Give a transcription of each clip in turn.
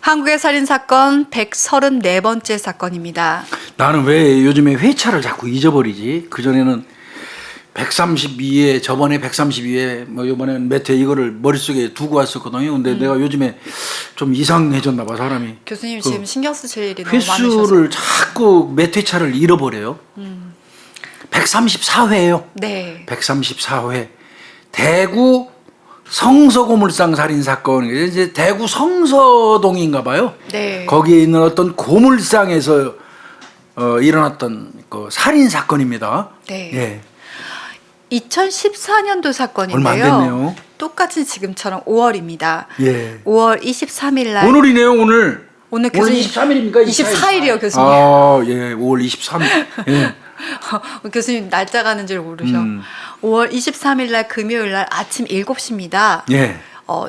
한국의 살인사건 134번째 사건입니다. 나는 왜 요즘에 회차를 자꾸 잊어버리지? 그전에는 132회, 저번에 132회, 뭐 요번엔 몇 회 이거를 머릿속에 두고 왔었거든요. 근데 내가 요즘에 좀 이상해졌나 봐, 사람이. 교수님 지금 신경 쓰실 일이 너무 많으셔서. 횟수를 자꾸 몇 회차를 잃어버려요. 134회예요. 네. 134회. 대구 성서고물상 살인사건. 이제 대구 성서동인가 봐요. 네. 거기에 있는 어떤 고물상에서 일어났던 그 살인사건입니다. 네. 예. 2014년도 사건인데요. 얼마 안 됐네요. 똑같이 지금처럼 5월입니다. 예. 5월 23일 날. 오늘이네요, 오늘. 오늘 오늘 교수님 23일입니까? 24일이요, 교수님. 아, 예. 5월 23일. 예. 교수님 날짜 가는 줄 모르셔. 5월 23일 날 금요일 날 아침 7시입니다. 예.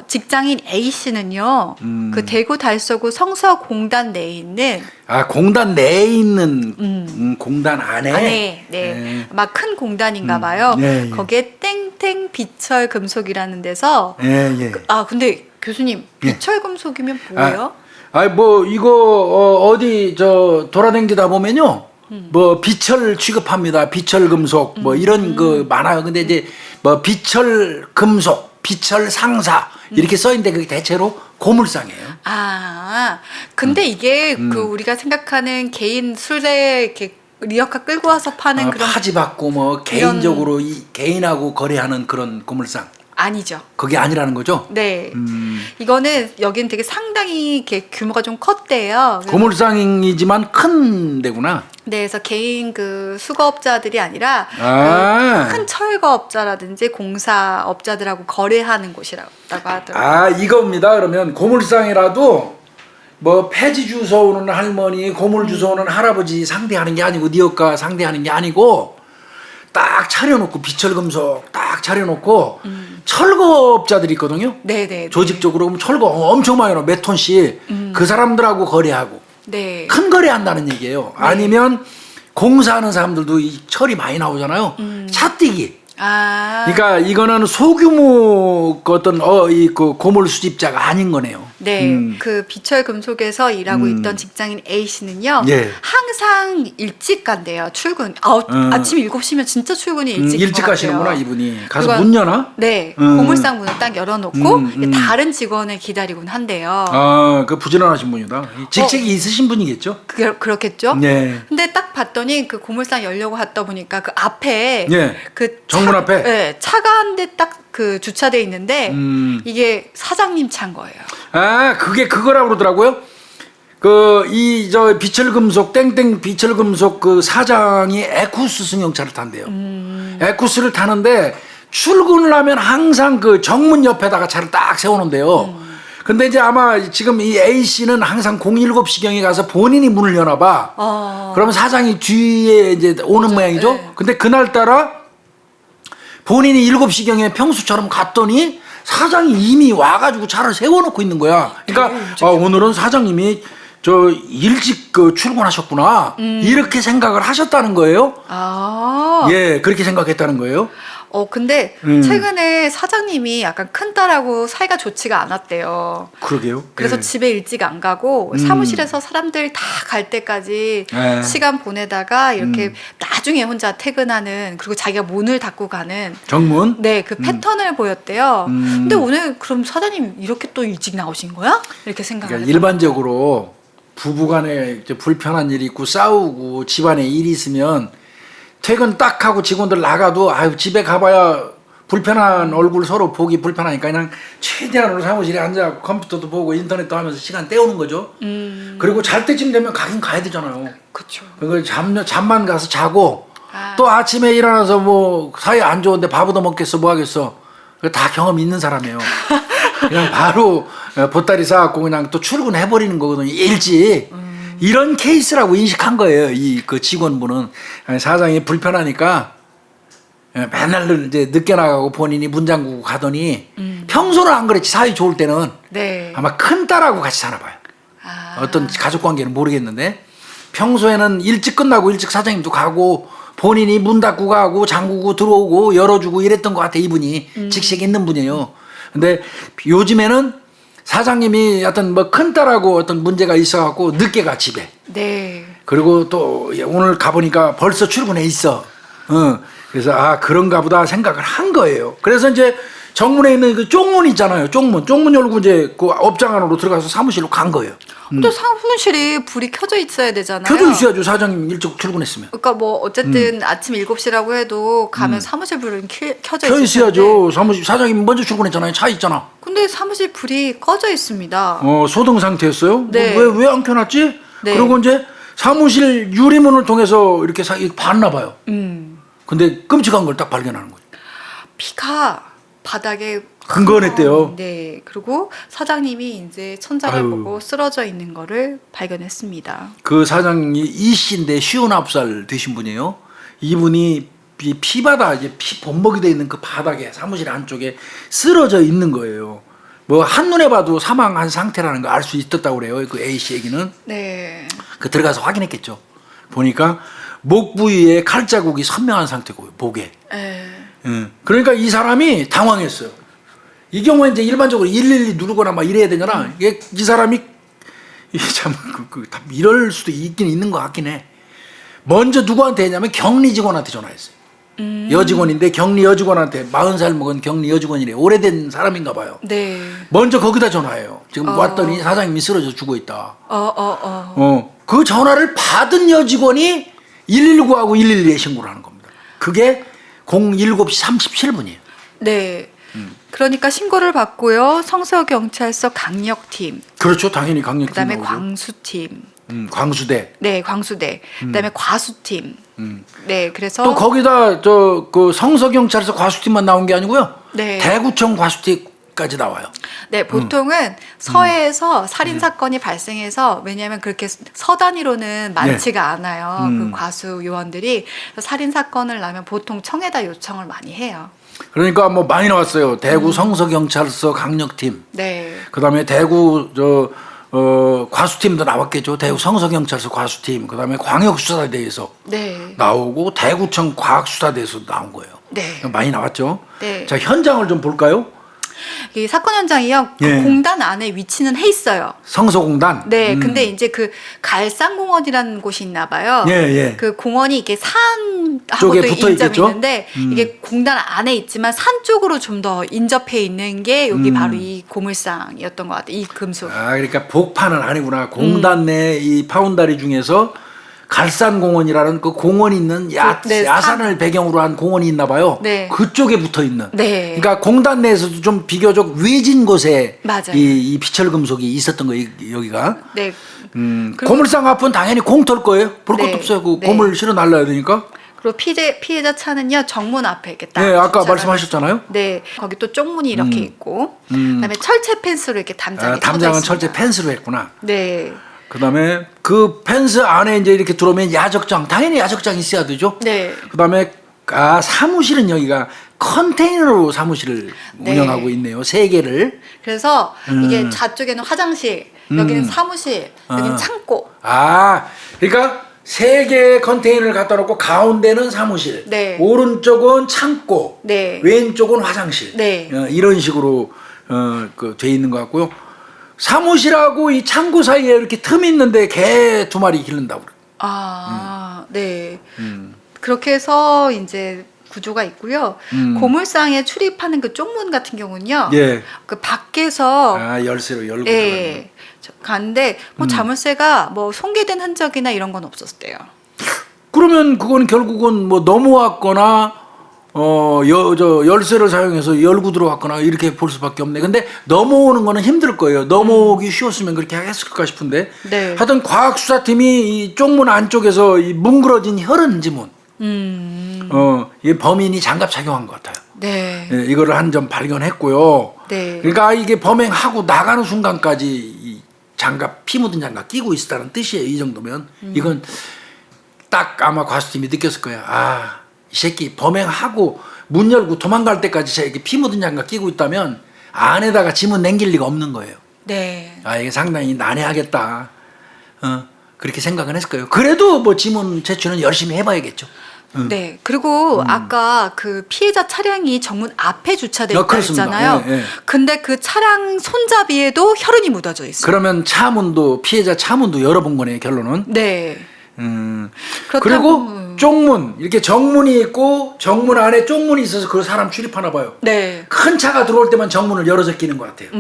직장인 A 씨는요. 그 대구 달서구 성서공단 내에 있는 아, 공단 내에 있는 공단 안에. 네. 예. 막 큰 공단인가 봐요. 예, 예. 거기에 땡땡 비철 금속이라는 데서 예, 예. 근데 교수님 예. 비철 금속이면 뭐예요? 뭐 이거 어디 저 돌아다니다 보면요. 뭐 비철 취급합니다. 비철 금속 뭐 이런 그 많아요. 근데 이제 뭐 비철 금속, 비철 상사 이렇게 써 있는데 그게 대체로 고물상이에요. 근데 이게 그 우리가 생각하는 개인 술에 이렇게 리어카 끌고 와서 파는 그런 파지 받고 뭐 개인적으로 이 개인하고 거래하는 그런 고물상. 아니죠. 그게 아니라는 거죠? 네. 이거는 여긴 되게 상당히 이렇게 규모가 좀 컸대요. 그래서 고물상이지만 큰 데구나. 네, 그래서 개인 그 수거업자들이 아니라 그 큰 철거업자라든지 공사업자들하고 거래하는 곳이라고 하더라고요. 이겁니다. 그러면 고물상이라도 뭐 폐지 주워오는 할머니, 고물 주워오는 할아버지 상대하는 게 아니고 니엇과 상대하는 게 아니고 딱 차려놓고 비철금속 딱 차려놓고 철거업자들이 있거든요. 네네. 조직적으로 그럼 철거 엄청 많이 나 몇 톤씩 그 사람들하고 거래하고 네. 큰 거래한다는 얘기예요. 아니면 공사하는 사람들도 이 철이 많이 나오잖아요. 차뛰기. 그러니까 이거는 소규모 어떤 그 고물 수집자가 아닌 거네요. 네, 그 비철 금속에서 일하고 있던 직장인 A 씨는요, 예. 항상 일찍 간대요. 출근. 아침 7시면 진짜 출근이 일찍인 일찍 것 가시는구나 같아요. 이분이. 가서 그리고- 문 여나? 네, 고물상 문을 딱 열어놓고 다른 직원을 기다리곤 한대요. 그 부지런하신 분이다. 직책이 있으신 분이겠죠? 그렇겠죠? 네. 근데 딱 봤더니 그 고물상 열려고 갔다 보니까 그 앞에 예. 그 정문 앞에? 네, 차가 한 대 딱 그 주차돼 있는데 이게 사장님 차인 거예요. 그게 그거라고 그러더라고요. 저 비철금속 땡땡 비철금속 그 사장이 에쿠스 승용차를 탄대요. 에쿠스를 타는데 출근을 하면 항상 그 정문 옆에다가 차를 딱 세워놓는데요. 근데 이제 아마 지금 이 A 씨는 항상 07시경에 가서 본인이 문을 여나 봐. 그러면 사장이 뒤에 이제 오는 모양이죠. 네. 근데 그날따라 본인이 7시경에 평소처럼 갔더니 사장이 이미 와가지고 차를 세워놓고 있는 거야. 그러니까 오늘은 사장님이 저 일찍 출근하셨구나 이렇게 생각을 하셨다는 거예요. 예, 그렇게 생각했다는 거예요. 근데 최근에 사장님이 약간 큰딸하고 사이가 좋지가 않았대요. 그러게요. 그래서 예. 집에 일찍 안 가고 사무실에서 사람들 다 갈 때까지 예. 시간 보내다가 이렇게 나중에 혼자 퇴근하는, 그리고 자기가 문을 닫고 가는 정문. 네, 그 패턴을 보였대요. 근데 오늘 그럼 사장님 이렇게 또 일찍 나오신 거야? 이렇게 생각을 그러니까 했던 일반적으로 부부간에 이제 불편한 일이 있고 싸우고 집안에 일이 있으면 퇴근 딱 하고 직원들 나가도 집에 가봐야 불편한 얼굴 서로 보기 불편하니까 그냥 최대한으로 사무실에 앉아 컴퓨터도 보고 인터넷도 하면서 시간 때우는 거죠. 그리고 잘 때쯤 되면 가긴 가야 되잖아요. 그렇죠. 그걸 잠만 가서 자고 또 아침에 일어나서 뭐 사이 안 좋은데 밥 얻어 먹겠어 뭐 하겠어. 그거 다 경험 있는 사람이에요. 그냥 바로 보따리 싸갖고 그냥 또 출근해버리는 거거든요. 일찍. 이런 케이스라고 인식한 거예요. 그 직원분은. 사장이 불편하니까 맨날 이제 늦게 나가고 본인이 문 잠그고 가더니 평소는 안 그랬지. 사이 좋을 때는 네. 아마 큰 딸하고 같이 사나 봐요. 어떤 가족 관계는 모르겠는데 평소에는 일찍 끝나고 일찍 사장님도 가고 본인이 문 닫고 가고 잠그고 들어오고 열어주고 이랬던 것 같아. 이분이 직책 있는 분이에요. 근데 요즘에는 사장님이 어떤 뭐 큰딸하고 어떤 문제가 있어갖고 늦게 가 집에. 네. 그리고 또 오늘 가보니까 벌써 출근해 있어. 그래서 그런가 보다 생각을 한 거예요. 그래서 이제 정문에 있는 그 쪽문 있잖아요. 쪽문 열고 이제 그 업장 안으로 들어가서 사무실로 간 거예요. 근데 사무실이 불이 켜져 있어야 되잖아요. 켜져 있어야죠. 사장님 일찍 출근했으면. 그러니까 뭐 어쨌든 아침 7시라고 해도 가면 사무실 불은 켜져 켜 있을 텐데. 있어야죠. 사무실 사장님 먼저 출근했잖아요. 차 있잖아. 근데 사무실 불이 꺼져 있습니다. 소등 상태였어요. 네. 왜 안 켜놨지? 네. 그리고 이제 사무실 유리문을 통해서 이렇게 봤나 봐요. 근데 끔찍한 걸 딱 발견하는 거예요. 피가 바닥에 흥건했대요. 네. 그리고 사장님이 이제 천장을 아유. 보고 쓰러져 있는 거를 발견했습니다. 그 사장이 이 씨인데 59살 되신 분이에요. 이분이 피바다 이제 피 범벅이 돼 있는 그 바닥에 사무실 안쪽에 쓰러져 있는 거예요. 뭐 한눈에 봐도 사망한 상태라는 거 알 수 있었다고 그래요. 그 A 씨 얘기는. 네. 그 들어가서 확인했겠죠. 보니까 목 부위에 칼자국이 선명한 상태고 목에. 그러니까 이 사람이 당황했어요. 이 경우에 이제 일반적으로 112 누르거나 막 이래야 되잖아. 이 사람이 참 이럴 수도 있긴 있는 것 같긴 해. 먼저 누구한테 했냐면 격리 직원한테 전화했어요. 여직원인데 격리 여직원한테 40살 먹은 격리 여직원이래. 오래된 사람인가 봐요. 네. 먼저 거기다 전화해요. 지금 왔더니 사장님이 쓰러져 죽어 있다. 그 전화를 받은 여직원이 119하고 112에 신고를 하는 겁니다. 그게 07시 37분이에요. 네. 그러니까 신고를 받고요. 성서경찰서 강력팀. 그렇죠. 당연히 강력팀 그다음에 나오죠. 광수팀. 광수대. 네, 광수대. 그다음에 과수팀. 네, 그래서 또 거기다 그 성서경찰서 과수팀만 나온 게 아니고요. 네. 대구청 과수팀까지 나와요. 네, 보통은 서해에서 살인 사건이 발생해서 왜냐하면 그렇게 서 단위로는 많지가 않아요. 그 과수 요원들이 살인 사건을 나면 보통 청에다 요청을 많이 해요. 그러니까 뭐 많이 나왔어요. 대구 성서경찰서 강력팀. 네. 그다음에 대구 과수팀도 나왔겠죠. 대구 성서경찰서 과수팀. 그다음에 광역수사대에서 네. 나오고 대구청 과학수사대에서도 나온 거예요. 네. 많이 나왔죠. 네. 자, 현장을 좀 볼까요? 이 사건 현장이요. 그 예. 공단 안에 위치는 해 있어요. 성서공단. 네, 근데 이제 그 갈산공원이라는 곳이 있나 봐요. 예, 예. 그 공원이 이게 산하고도 쪽에 붙어 인접이 있겠죠? 있는데 이게 공단 안에 있지만 산 쪽으로 좀 더 인접해 있는 게 여기 바로 이 고물상이었던 것 같아요. 이 금속. 그러니까 복판은 아니구나. 공단 내 이 파운다리 중에서 갈산공원이라는 그 공원이 있는 네, 야산을 배경으로 한 공원이 있나 봐요. 네. 그쪽에 붙어 있는. 네. 그러니까 공단 내에서도 좀 비교적 외진 곳에 맞아요. 이 비철 금속이 있었던 거예요. 여기가. 네. 고물상 앞은 당연히 공터일 거예요. 볼 것도 네. 없어요. 그 네. 고물 실어 날라야 되니까. 그리고 피해자 차는요 정문 앞에 이렇게 딱. 네, 아까 주차를 말씀하셨잖아요. 네, 거기 또 쪽문이 이렇게 있고, 그다음에 철제 펜스로 이렇게 담장이 쳐져 담장은 있습니다. 철제 펜스로 했구나. 네, 그다음에 그 펜스 안에 이제 이렇게 들어오면 야적장, 당연히 야적장이 있어야 되죠. 네, 그다음에 사무실은 여기가 컨테이너로 사무실을 네. 운영하고 있네요. 3개를. 그래서 이게 좌쪽에는 화장실, 여기는 사무실, 여기는 창고. 그러니까 3개의 컨테이너를 갖다 놓고 가운데는 사무실, 네. 오른쪽은 창고, 네. 왼쪽은 화장실. 네. 이런 식으로 돼 있는 것 같고요. 사무실하고 이 창고 사이에 이렇게 틈이 있는데 개 2마리 기른다고 그래요. 네. 그렇게 해서 이제 구조가 있고요. 고물상에 출입하는 그 쪽문 같은 경우는요. 예. 그 밖에서 열쇠로 열고 들어가는. 예. 갔는데 뭐 자물쇠가 뭐 손괴된 흔적이나 이런 건 없었대요. 그러면 그건 결국은 뭐 넘어왔거나 열쇠를 사용해서 열고 들어왔거나 이렇게 볼 수밖에 없네. 근데 넘어오는 거는 힘들 거예요. 넘어오기 쉬웠으면 그렇게 했을까 싶은데. 네. 하여튼 과학수사팀이 이 쪽문 안쪽에서 이 뭉그러진 혈흔 지문. 이 범인이 장갑 착용한 것 같아요. 네. 예, 이거를 한 점 발견했고요. 네. 그러니까 이게 범행하고 나가는 순간까지 이 장갑, 피 묻은 장갑 끼고 있었다는 뜻이에요. 이 정도면. 이건 딱 아마 과수팀이 느꼈을 거야. 이 새끼 범행하고 문 열고 도망갈 때까지 이렇게 피 묻은 장갑 끼고 있다면 안에다가 지문 남길 리가 없는 거예요. 네. 이게 상당히 난해하겠다. 그렇게 생각은 했을 거예요. 그래도 뭐 지문 제출은 열심히 해봐야겠죠. 네. 그리고 아까 그 피해자 차량이 정문 앞에 주차돼 있다 그렇습니다. 했잖아요. 예, 예. 근데 그 차량 손잡이에도 혈흔이 묻어져 있어요. 그러면 차문도 피해자 차문도 열어본 거네요, 결론은. 네. 그렇다고- 그리고 쪽문 이렇게 정문이 있고 정문 안에 쪽문이 있어서 그 사람 출입하나 봐요. 네. 큰 차가 들어올 때만 정문을 열어서 끼는 것 같아요.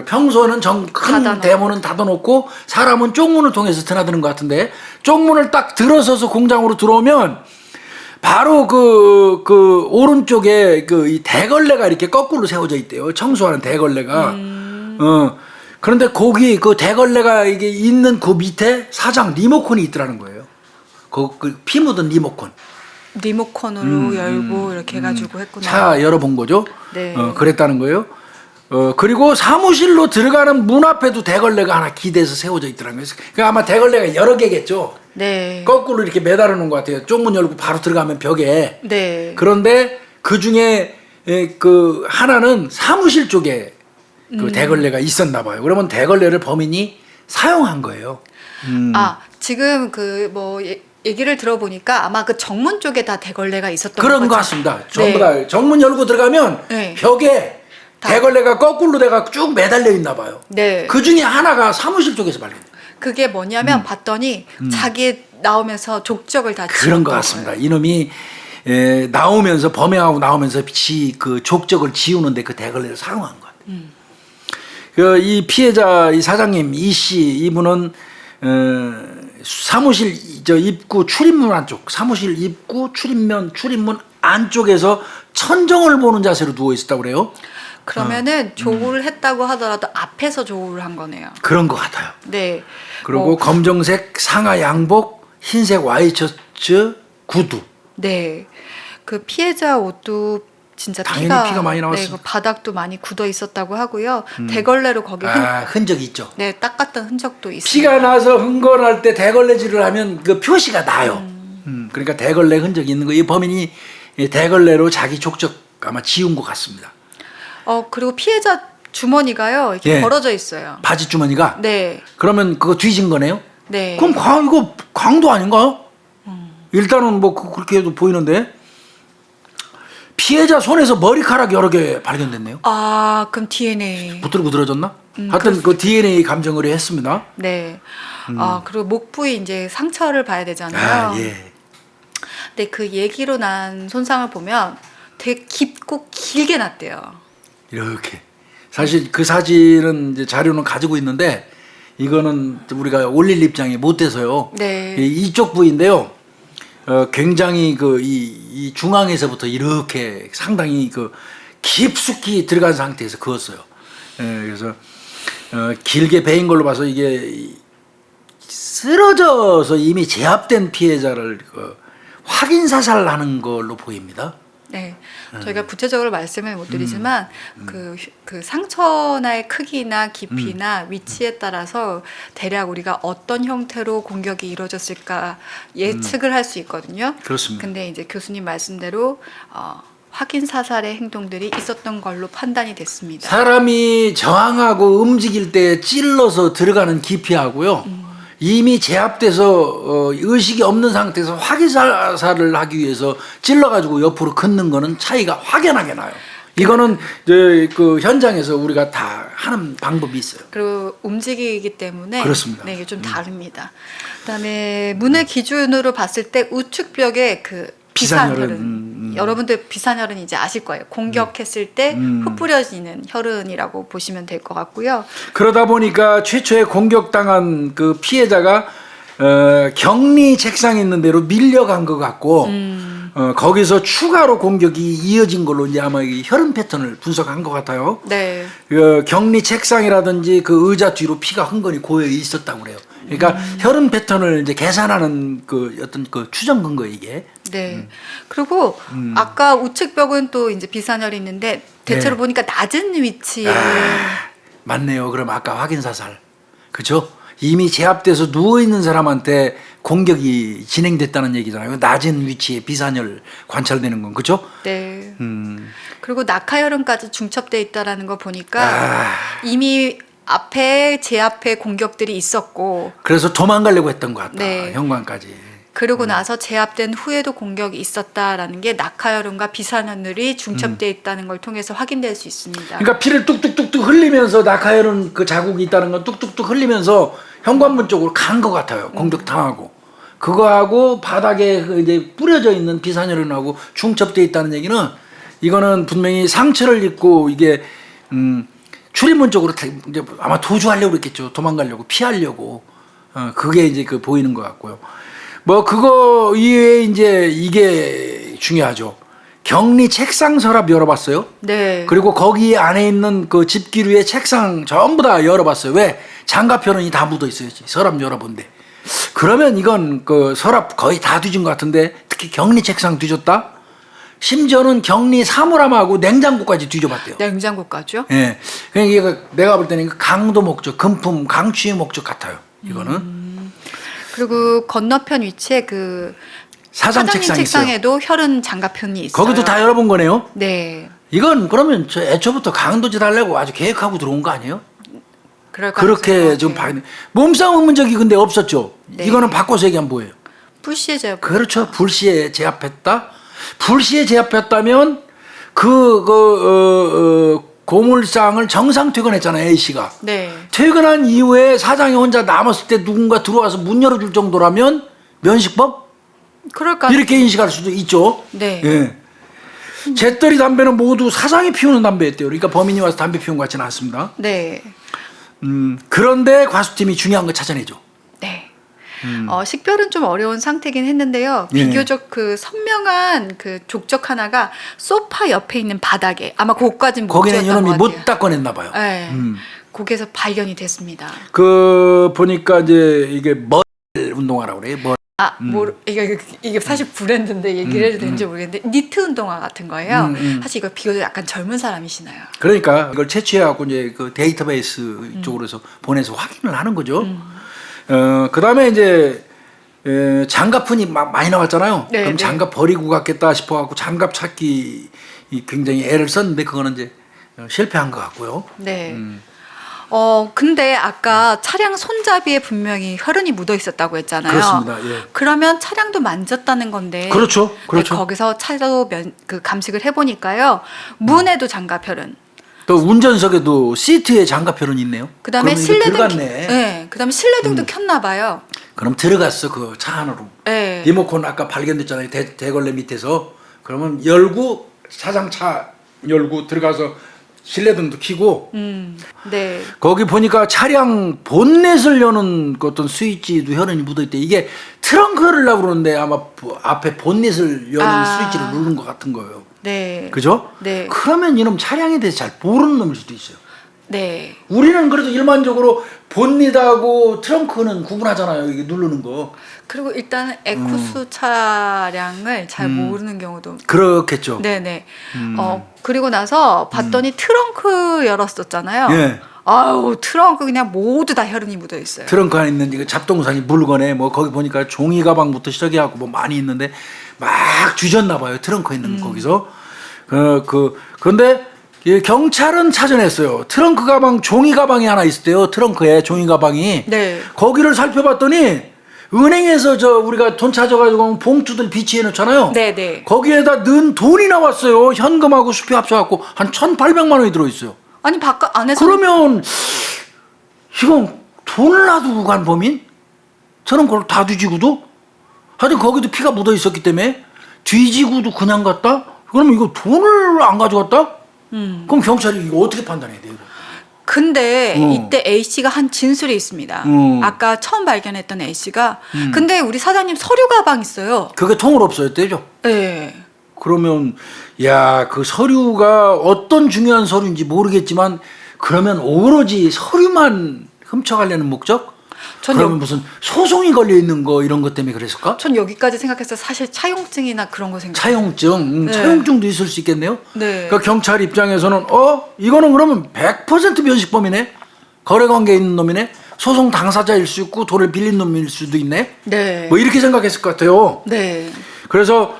평소는 큰 닫아놓고. 대문은 닫아놓고 사람은 쪽문을 통해서 드나드는 것 같은데 쪽문을 딱 들어서서 공장으로 들어오면 바로 그 오른쪽에 그 이 대걸레가 이렇게 거꾸로 세워져 있대요. 청소하는 대걸레가. 그런데 거기 그 대걸레가 이게 있는 그 밑에 사장 리모컨이 있더라는 거예요. 그 피 묻은 리모컨. 리모컨으로 열고 이렇게 해가지고 했구나. 차 열어본 거죠. 네. 그랬다는 거예요. 그리고 사무실로 들어가는 문 앞에도 대걸레가 하나 기대서 세워져 있더라는 거예요. 그러니까 아마 대걸레가 여러 개겠죠. 네. 거꾸로 이렇게 매달아 놓은 것 같아요. 쪽문 열고 바로 들어가면 벽에. 네. 그런데 그 중에 그 하나는 사무실 쪽에 그 대걸레가 있었나 봐요. 그러면 대걸레를 범인이 사용한 거예요. 아, 지금 그 뭐 얘기를 들어보니까 아마 그 정문 쪽에 다 대걸레가 있었던 그런 거죠. 것 같습니다. 전부 네. 다 정문 열고 들어가면 네. 벽에 다. 대걸레가 거꾸로 돼가 쭉 매달려 있나 봐요. 네. 그 중에 하나가 사무실 쪽에서 발견돼요. 그게 뭐냐면 봤더니 자기 나오면서 족적을 다 그런 것 지웠던 같습니다. 거예요. 이놈이 나오면서 범행하고 나오면서 그 족적을 지우는데 그 대걸레를 사용한 것 같아요. 이 피해자 이 사장님 이 씨 이분은 사무실 입구 출입문 안쪽 사무실 입구 출입문 안쪽에서 천정을 보는 자세로 누워 있었다고 그래요. 그러면은 조우를 했다고 하더라도 앞에서 조우를 한 거네요. 그런 것 같아요. 네. 그리고 검정색 상하 양복, 흰색 와이셔츠, 구두. 네. 그 피해자 옷도 진짜 당연히 피가 많이 나왔어요. 네, 그 바닥도 많이 굳어 있었다고 하고요. 대걸레로 거기 흔적이 있죠. 네, 닦았던 흔적도 있어요. 피가 나서 흥건할 때 대걸레질을 하면 그 표시가 나요. 그러니까 대걸레 흔적이 있는 거. 이 범인이 대걸레로 자기 족적 아마 지운 것 같습니다. 그리고 피해자 주머니가요 이렇게 예. 벌어져 있어요. 바지 주머니가. 네, 그러면 그거 뒤진 거네요. 네. 그럼 이거 강도 아닌가요? 일단은 뭐 그렇게 해도 보이는데 피해자 손에서 머리카락 여러 개 발견됐네요. 아, 그럼 DNA. 부들부들해졌나? 하여튼 그 DNA 감정 의뢰했습니다. 네. 그리고 목 부위 이제 상처를 봐야 되잖아요. 예. 근데 그 얘기로 난 손상을 보면 되게 깊고 길게 났대요. 이렇게. 사실 그 사진은 이제 자료는 가지고 있는데 이거는 우리가 올릴 입장이 못 돼서요. 네. 이쪽 부위인데요. 굉장히 이 중앙에서부터 이렇게 상당히 그 깊숙이 들어간 상태에서 그었어요. 그래서 길게 베인 걸로 봐서 이게 쓰러져서 이미 제압된 피해자를 확인 사살하는 걸로 보입니다. 네, 저희가 구체적으로 말씀을 못 드리지만 그 상처의 크기나 깊이나 위치에 따라서 대략 우리가 어떤 형태로 공격이 이루어졌을까 예측을 할 수 있거든요. 그렇습니다. 근데 이제 교수님 말씀대로 확인 사살의 행동들이 있었던 걸로 판단이 됐습니다. 사람이 저항하고 움직일 때 찔러서 들어가는 깊이하고요. 이미 제압돼서 의식이 없는 상태에서 확인 사살을 하기 위해서 찔러가지고 옆으로 긋는 거는 차이가 확연하게 나요. 이거는 이제 그 현장에서 우리가 다 하는 방법이 있어요. 그리고 움직이기 때문에 그렇습니다. 네, 이게 좀 다릅니다. 그다음에 문의 기준으로 봤을 때 우측벽에 그 비산혈흔, 여러분들 비산혈흔 이제 아실 거예요. 공격했을 때 흩뿌려지는 혈흔이라고 보시면 될 것 같고요. 그러다 보니까 최초에 공격당한 그 피해자가 격리 책상에 있는 대로 밀려간 것 같고 거기서 추가로 공격이 이어진 걸로 이제 아마 이 혈흔 패턴을 분석한 것 같아요. 네. 격리 책상이라든지 그 의자 뒤로 피가 흥건히 고여 있었다고 그래요. 그러니까 혈흔 패턴을 이제 계산하는 그 어떤 그 추정 근거 이게. 네. 그리고 아까 우측벽은 또 이제 비산혈이 있는데 대체로 네. 보니까 낮은 위치에 맞네요. 그럼 아까 확인 사살. 그죠? 이미 제압돼서 누워 있는 사람한테 공격이 진행됐다는 얘기잖아요. 낮은 위치에 비산혈 관찰되는 건 그죠? 네. 그리고 낙하혈흔까지 중첩돼 있다라는 거 보니까 이미 제 앞에 공격들이 있었고 그래서 도망가려고 했던 것 같다. 네. 현관까지. 그러고 나서 제압된 후에도 공격이 있었다라는 게 낙하혈흔과 비산혈흔이 중첩되어 있다는 걸 통해서 확인될 수 있습니다. 그러니까 피를 뚝뚝뚝뚝 흘리면서 낙하혈흔 그 자국이 있다는 건 뚝뚝뚝 흘리면서 현관문 쪽으로 간 것 같아요. 공격당하고. 그거하고 바닥에 그 이제 뿌려져 있는 비산혈흔하고 중첩되어 있다는 얘기는 이거는 분명히 상처를 입고 이게 출입문 쪽으로 이제 아마 도주하려고 그랬겠죠. 도망가려고 피하려고. 그게 이제 그 보이는 것 같고요. 뭐 그거 이외에 이제 이게 중요하죠. 격리 책상 서랍 열어봤어요. 네. 그리고 거기 안에 있는 그 집기류의 책상 전부 다 열어봤어요. 왜? 장갑표현이 다 묻어 있어요. 서랍 열어본데. 그러면 이건 그 서랍 거의 다 뒤진 것 같은데 특히 격리 책상 뒤졌다. 심지어는 격리 사물함하고 냉장고까지 뒤져봤대요. 냉장고까지요? 예. 그러니까 이게 내가 볼 때는 강도 목적, 금품, 강취의 목적 같아요. 이거는. 그리고 건너편 위치에 그 사장 책상이 책상에도 혈흔 장갑편이 있어요. 거기도 다 열어본 거네요. 네. 이건 그러면 저 애초부터 강도짓 하려고 아주 계획하고 들어온 거 아니에요? 그렇게 좀 봐야 돼. 몸싸움 문적이 근데 없었죠. 네. 이거는 바꿔서 얘기하면 뭐예요? 불시에 제압. 그렇죠. 불시에 제압했다. 불시에 제압했다면 고물상을 정상 퇴근했잖아요. A씨가. 네. 퇴근한 이후에 사장이 혼자 남았을 때 누군가 들어와서 문 열어줄 정도라면 면식법? 그럴까? 이렇게 인식할 수도 있죠. 네. 예. 재떨이 담배는 모두 사장이 피우는 담배였대요. 그러니까 범인이 와서 담배 피운 것 같지는 않습니다. 네. 그런데 과수팀이 중요한 거 찾아내죠. 네. 식별은 좀 어려운 상태긴 했는데요. 예. 비교적 그 선명한 그 족적 하나가 소파 옆에 있는 바닥에 아마 그것까지는 못 거기는 지었던 것 이놈이 같아요. 못 닦아냈나 봐요. 네. 거기에서 발견이 됐습니다. 그 보니까 이제 이게 멀 운동화라고 그래요. 멀. 이게 사실 브랜드인데 얘기를 해도 되는지 모르겠는데 니트 운동화 같은 거예요. 사실 이거 비교적 약간 젊은 사람이시나요? 그러니까 이걸 채취해갖고 이제 그 데이터베이스 쪽으로 해서 보내서 확인을 하는 거죠. 그 다음에 이제 장갑fun이 많이 나왔잖아요. 네, 그럼 네. 장갑 버리고 갔겠다 싶어갖고 장갑 찾기 굉장히 애를 썼는데 그거는 이제 실패한 것 같고요. 네. 근데 아까 차량 손잡이에 분명히 혈흔이 묻어 있었다고 했잖아요. 그렇습니다. 예. 그러면 차량도 만졌다는 건데. 그렇죠. 그렇죠. 네, 거기서 차도 감식을 해보니까요. 문에도 장갑 혈흔. 또 운전석에도 시트에 장갑표는 있네요. 그다음에 그러면 이거 실내등. 들어갔네. 네. 그다음에 실내등도 켰나 봐요. 그럼 들어갔어 그 차 안으로. 네. 리모컨 아까 발견됐잖아요. 대걸레 밑에서. 그러면 열고 사장차 열고 들어가서 실내등도 켜고. 네. 거기 보니까 차량 본넷을 여는 그 어떤 스위치도 혈흔이 묻어있대. 이게 트렁크를 열려고 그러는데 아마 앞에 본넷을 여는 스위치를 누른 것 같은 거예요. 네. 그죠? 네. 그러면 이놈 차량에 대해서 잘 모르는 놈일 수도 있어요. 네. 우리는 그래도 일반적으로 본닛하고 트렁크는 구분하잖아요. 이게 누르는 거. 그리고 일단 에쿠스 차량을 잘 모르는 경우도. 그렇겠죠. 네네. 그리고 나서 봤더니 트렁크 열었었잖아요. 예. 아우 트렁크 그냥 모두 다 혈흔이 묻어 있어요. 트렁크 안에 있는 그 잡동사니 물건에 뭐 거기 보니까 종이 가방부터 시작해갖고 뭐 많이 있는데 막 뒤졌나 봐요. 트렁크에 있는 거기서. 그런데 경찰은 찾아냈어요. 트렁크 가방, 종이 가방이 하나 있었대요. 트렁크에 종이 가방이. 네. 거기를 살펴봤더니 은행에서 우리가 돈 찾아가지고 봉투들 비치해 놓잖아요. 네네. 거기에다 넣은 돈이 나왔어요. 현금하고 수표 합쳐갖고 한 1,800만 원이 들어있어요. 아니 바깥 안에서. 그러면 이건 돈을 놔두고 간 범인? 저는 그걸 다 뒤지고도 하여튼 거기도 피가 묻어 있었기 때문에 뒤지고도 그냥 갔다? 그러면 이거 돈을 안 가져갔다? 그럼 경찰이 이거 어떻게 판단해야 돼요? 근데 이때 A씨가 한 진술이 있습니다. 아까 처음 발견했던 A씨가 근데 우리 사장님 서류 가방 있어요. 그게 통으로 없어졌대죠? 네. 그러면 야, 그 서류가 어떤 중요한 서류인지 모르겠지만 그러면 오로지 서류만 훔쳐가려는 목적? 그러면 무슨 소송이 걸려 있는 거 이런 것 때문에 그랬을까? 전 여기까지 생각해서 사실 차용증이나 그런 거 생각. 차용증, 네. 차용증도 있을 수 있겠네요. 네. 그러니까 경찰 입장에서는 이거는 그러면 100% 면식범이네. 거래관계에 있는 놈이네. 소송 당사자일 수 있고 돈을 빌린 놈일 수도 있네. 네. 뭐 이렇게 생각했을 것 같아요. 네. 그래서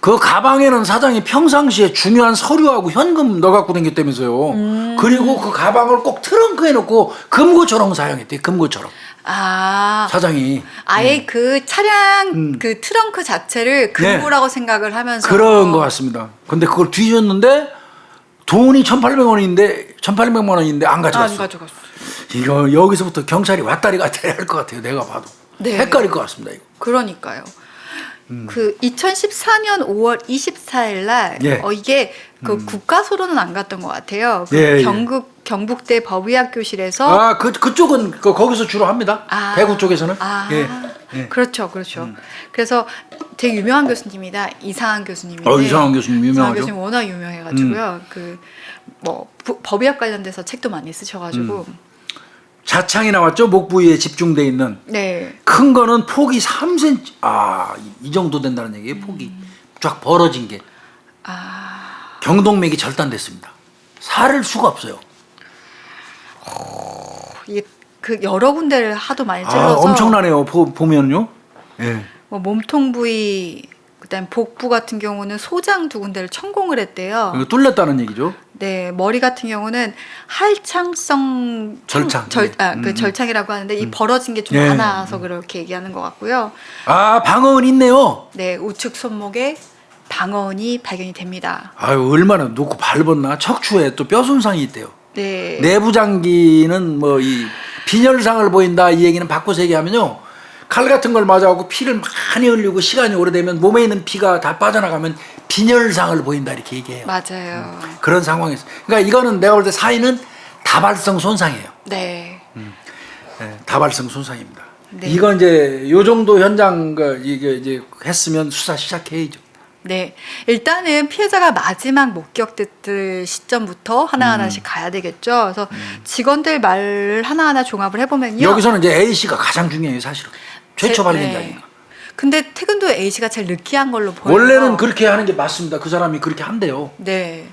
그 가방에는 사장이 평상시에 중요한 서류하고 현금 넣어갖고 다녔다면서요. 그리고 그 가방을 꼭 트렁크에 넣고 금고처럼 사용했대요. 금고처럼. 아, 사장이. 아예 그 차량 그 트렁크 자체를 금고라고 생각을 하면서 그런 것 같습니다. 근데 그걸 뒤졌는데 돈이 1,800만 원인데 안 가져갔어. 안 가져갔어. 이거 여기서부터 경찰이 왔다리 갔다리 할 것 같아요. 내가 봐도. 네. 헷갈릴 것 같습니다. 이거. 그러니까요. 그 2014년 5월 24일 날 예. 이게 그 국가소로는 안 갔던 것 같아요. 그 예, 예. 경북대 법의학교실에서 아, 그쪽은 거기서 주로 합니다. 아. 대구 쪽에서는. 아, 예. 예. 그렇죠. 그래서 되게 유명한 교수님이다. 이상한 교수님인데. 이상한 교수님 이상한 유명하죠. 교수님 워낙 유명해가지고요. 그 뭐 법의학 관련돼서 책도 많이 쓰셔가지고. 자창이 나왔죠. 목 부위에 집중돼 있는. 네. 큰 거는 폭이 3cm. 아, 이 정도 된다는 얘기예요. 폭이 쫙 벌어진 게. 아, 경동맥이 절단됐습니다. 살을 수가 없어요. 이게 그 여러 군데를 하도 많이 아, 찔러서 엄청나네요. 보면요. 예. 뭐 몸통 부위, 그다음 복부 같은 경우는 소장 2군데를 천공을 했대요. 이거 뚫렸다는 얘기죠. 네, 머리 같은 경우는 할창성 절창. 그 절창이라고 하는데 이 벌어진 게 좀 예. 많아서 그렇게 얘기하는 것 같고요. 아, 방어은 있네요. 네, 우측 손목에 방언이 발견이 됩니다. 아유, 얼마나 놓고 밟았나. 척추에 또 뼈 손상이 있대요. 네, 내부 장기는 뭐 이 빈혈상을 보인다 이 얘기는 바꿔서 얘기하면요. 칼 같은 걸 맞아갖고 피를 많이 흘리고 시간이 오래되면 몸에 있는 피가 다 빠져나가면 빈혈상을 보인다 이렇게 얘기해요. 맞아요. 그런 상황에서. 그러니까 이거는 내가 볼 때 사인은 다발성 손상이에요. 네, 네, 다발성 손상입니다. 네. 이건 이제 요 정도 현장 이게 이제 했으면 수사 시작해야죠. 네. 일단은 피해자가 마지막 목격됐을 시점부터 하나하나씩 가야 되겠죠. 그래서 직원들 말을 하나하나 종합을 해보면요. 여기서는 이제 A 씨가 가장 중요해요, 사실은. 최초 발견자니까. 근데 퇴근도 A씨가 제일 늦게 한 걸로 보여요. 원래는 그렇게 하는 게 맞습니다. 그 사람이 그렇게 한대요. 네.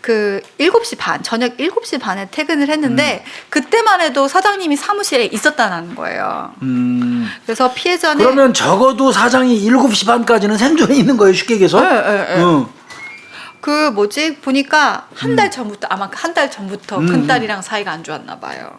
그 7시 반, 저녁 7시 반에 퇴근을 했는데 그때만 해도 사장님이 사무실에 있었다는 거예요. 그래서 피해자는 그러면 적어도 사장이 7시 반까지는 생존에 있는 거예요, 쉽게 얘기해서. 네. 응. 그 뭐지 보니까 한 달 전부터 아마 한 달 전부터 큰딸이랑 사이가 안 좋았나 봐요.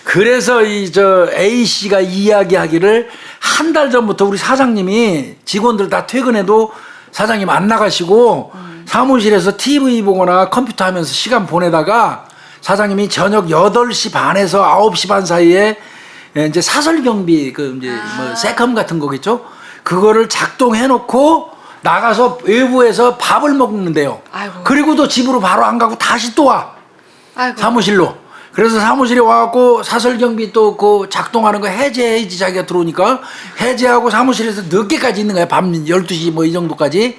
그래서 A 씨가 이야기하기를 한 달 전부터 우리 사장님이 직원들 다 퇴근해도 사장님 안 나가시고 사무실에서 TV 보거나 컴퓨터 하면서 시간 보내다가 사장님이 저녁 8시 반에서 9시 반 사이에 이제 사설 경비 이제 뭐 세컴 같은 거겠죠? 그거를 작동해 놓고 나가서 외부에서 밥을 먹는데요. 아이고. 그리고도 집으로 바로 안 가고 다시 또 와. 아이고. 사무실로. 그래서 사무실에 와갖고 사설경비 또 그 작동하는 거 해제해야지 자기가 들어오니까 해제하고 사무실에서 늦게까지 있는 거야. 밤 12시 뭐 이 정도까지.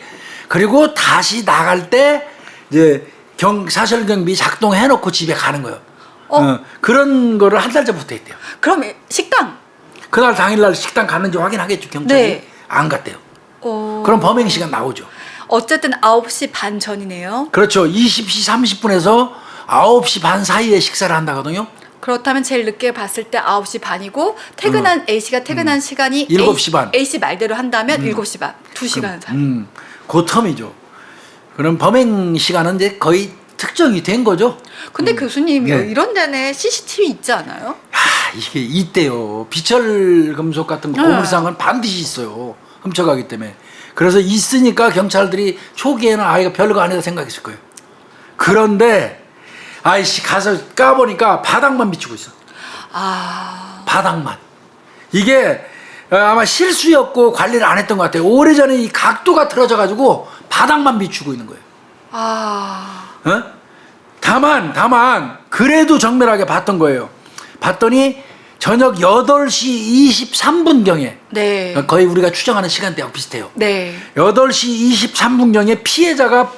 그리고 다시 나갈 때 이제 사설경비 작동해놓고 집에 가는 거예요. 그런 거를 한 달 전부터 했대요. 그럼 식당. 그날 당일날 식당 갔는지 확인하겠죠, 경찰이. 네. 안 갔대요. 그럼 범행 시간 나오죠. 어쨌든 9시 반 전이네요. 그렇죠. 20시 30분에서 9시 반 사이에 식사를 한다거든요. 그렇다면 제일 늦게 봤을 때 9시 반이고 퇴근한 A씨가 퇴근한 시간이 7시 반. A씨 말대로 한다면 7시 반. 2시간 사이. 그 텀이죠. 그럼 범행 시간은 이제 거의 특정이 된 거죠. 근데 교수님 네. 이런 데는 CCTV 있지 않아요? 이게 있대요. 비철 금속 같은 거 고물상은 반드시 있어요. 훔쳐가기 때문에. 그래서 있으니까 경찰들이 초기에는 아이가 별거 아니다 생각했을 거예요. 그런데 아이씨 가서 까보니까 바닥만 비추고 있어. 바닥만. 이게 아마 실수였고 관리를 안 했던 것 같아요. 오래전에 이 각도가 틀어져가지고 바닥만 비추고 있는 거예요. 어? 다만 그래도 정밀하게 봤던 거예요. 봤더니 저녁 8시 23분경에 네. 거의 우리가 추정하는 시간대하고 비슷해요. 네. 8시 23분경에 피해자가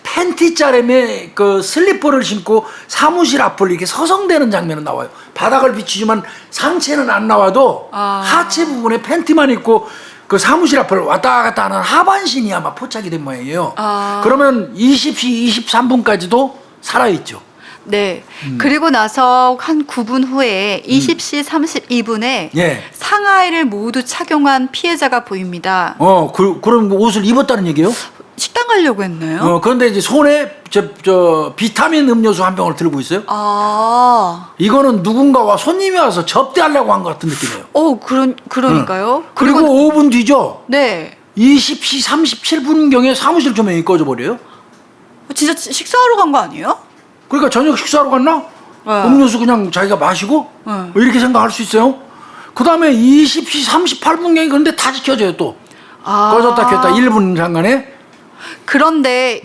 팬티짜림에 그 슬리퍼를 신고 사무실 앞을 이렇게 서성대는 장면은 나와요. 바닥을 비추지만 상체는 안 나와도 하체 부분에 팬티만 입고 그 사무실 앞을 왔다 갔다 하는 하반신이 아마 포착이 된 모양이에요. 그러면 20시 23분까지도 살아있죠. 네. 그리고 나서 한 9분 후에 20시 32분에 예. 상하이를 모두 착용한 피해자가 보입니다. 그럼 옷을 입었다는 얘기예요? 식당 가려고 했나요? 그런데 이제 손에 저 비타민 음료수 한 병을 들고 있어요. 아, 이거는 누군가와 손님이 와서 접대하려고 한 것 같은 느낌이에요. 그러니까요. 그리고 5분 뒤죠. 네, 20시 37분경에 사무실 조명이 꺼져버려요. 진짜 식사하러 간 거 아니에요? 그러니까 저녁 식사하러 갔나? 네. 음료수 그냥 자기가 마시고 네. 이렇게 생각할 수 있어요. 그 다음에 20시 38분경에 그런데 다시 켜져요 또. 꺼졌다 켰다 1분 잠깐에. 그런데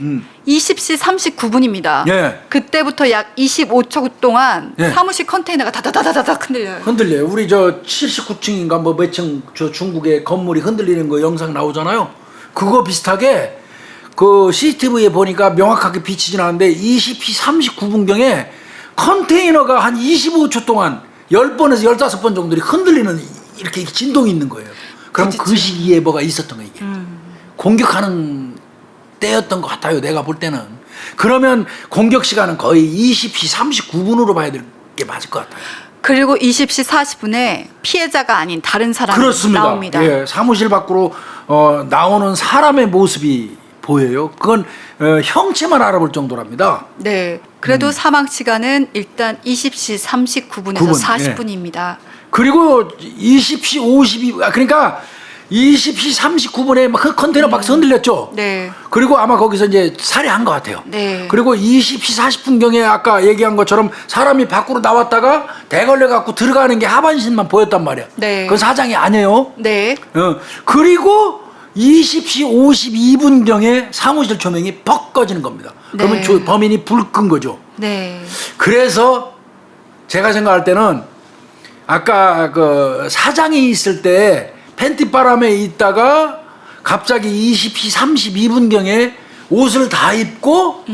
20시 39분입니다. 예. 그때부터 약 25초 동안 예. 사무실 컨테이너가 다다다다닥 흔들려요. 흔들려요. 우리 저 79층인가 뭐 몇 층 저 중국의 건물이 흔들리는 거 영상 나오잖아요. 그거 비슷하게 그 CCTV에 보니까 명확하게 비치진 않는데 20시 39분경에 컨테이너가 한 25초 동안 10번에서 15번 정도 흔들리는 이렇게 진동이 있는 거예요. 그럼 그 시기에 뭐가 있었던 거예요, 이게. 공격하는 때였던 것 같아요, 내가 볼 때는. 그러면 공격 시간은 거의 20시 39분으로 봐야 될 게 맞을 것 같아요. 그리고 20시 40분에 피해자가 아닌 다른 사람이 그렇습니다. 나옵니다. 예, 사무실 밖으로 나오는 사람의 모습이 보여요. 그건 형체만 알아볼 정도랍니다. 네. 그래도 사망 시간은 일단 20시 39분에서 9분, 40분입니다. 그리고 20시 52, 그러니까 20시 39분에 막 그 컨테이너 박스 흔들렸죠. 네. 그리고 아마 거기서 이제 살해한 것 같아요. 네. 그리고 20시 40분경에 아까 얘기한 것처럼 사람이 밖으로 나왔다가 대걸려 갖고 들어가는 게 하반신만 보였단 말이야. 네. 그건 사장이 아니에요. 네. 그리고 20시 52분경에 사무실 조명이 퍽 꺼지는 겁니다. 그러면 네. 범인이 불 끈 거죠. 네. 그래서 제가 생각할 때는 아까 그 사장이 있을 때 팬티바람에 있다가 갑자기 20시 32분경에 옷을 다 입고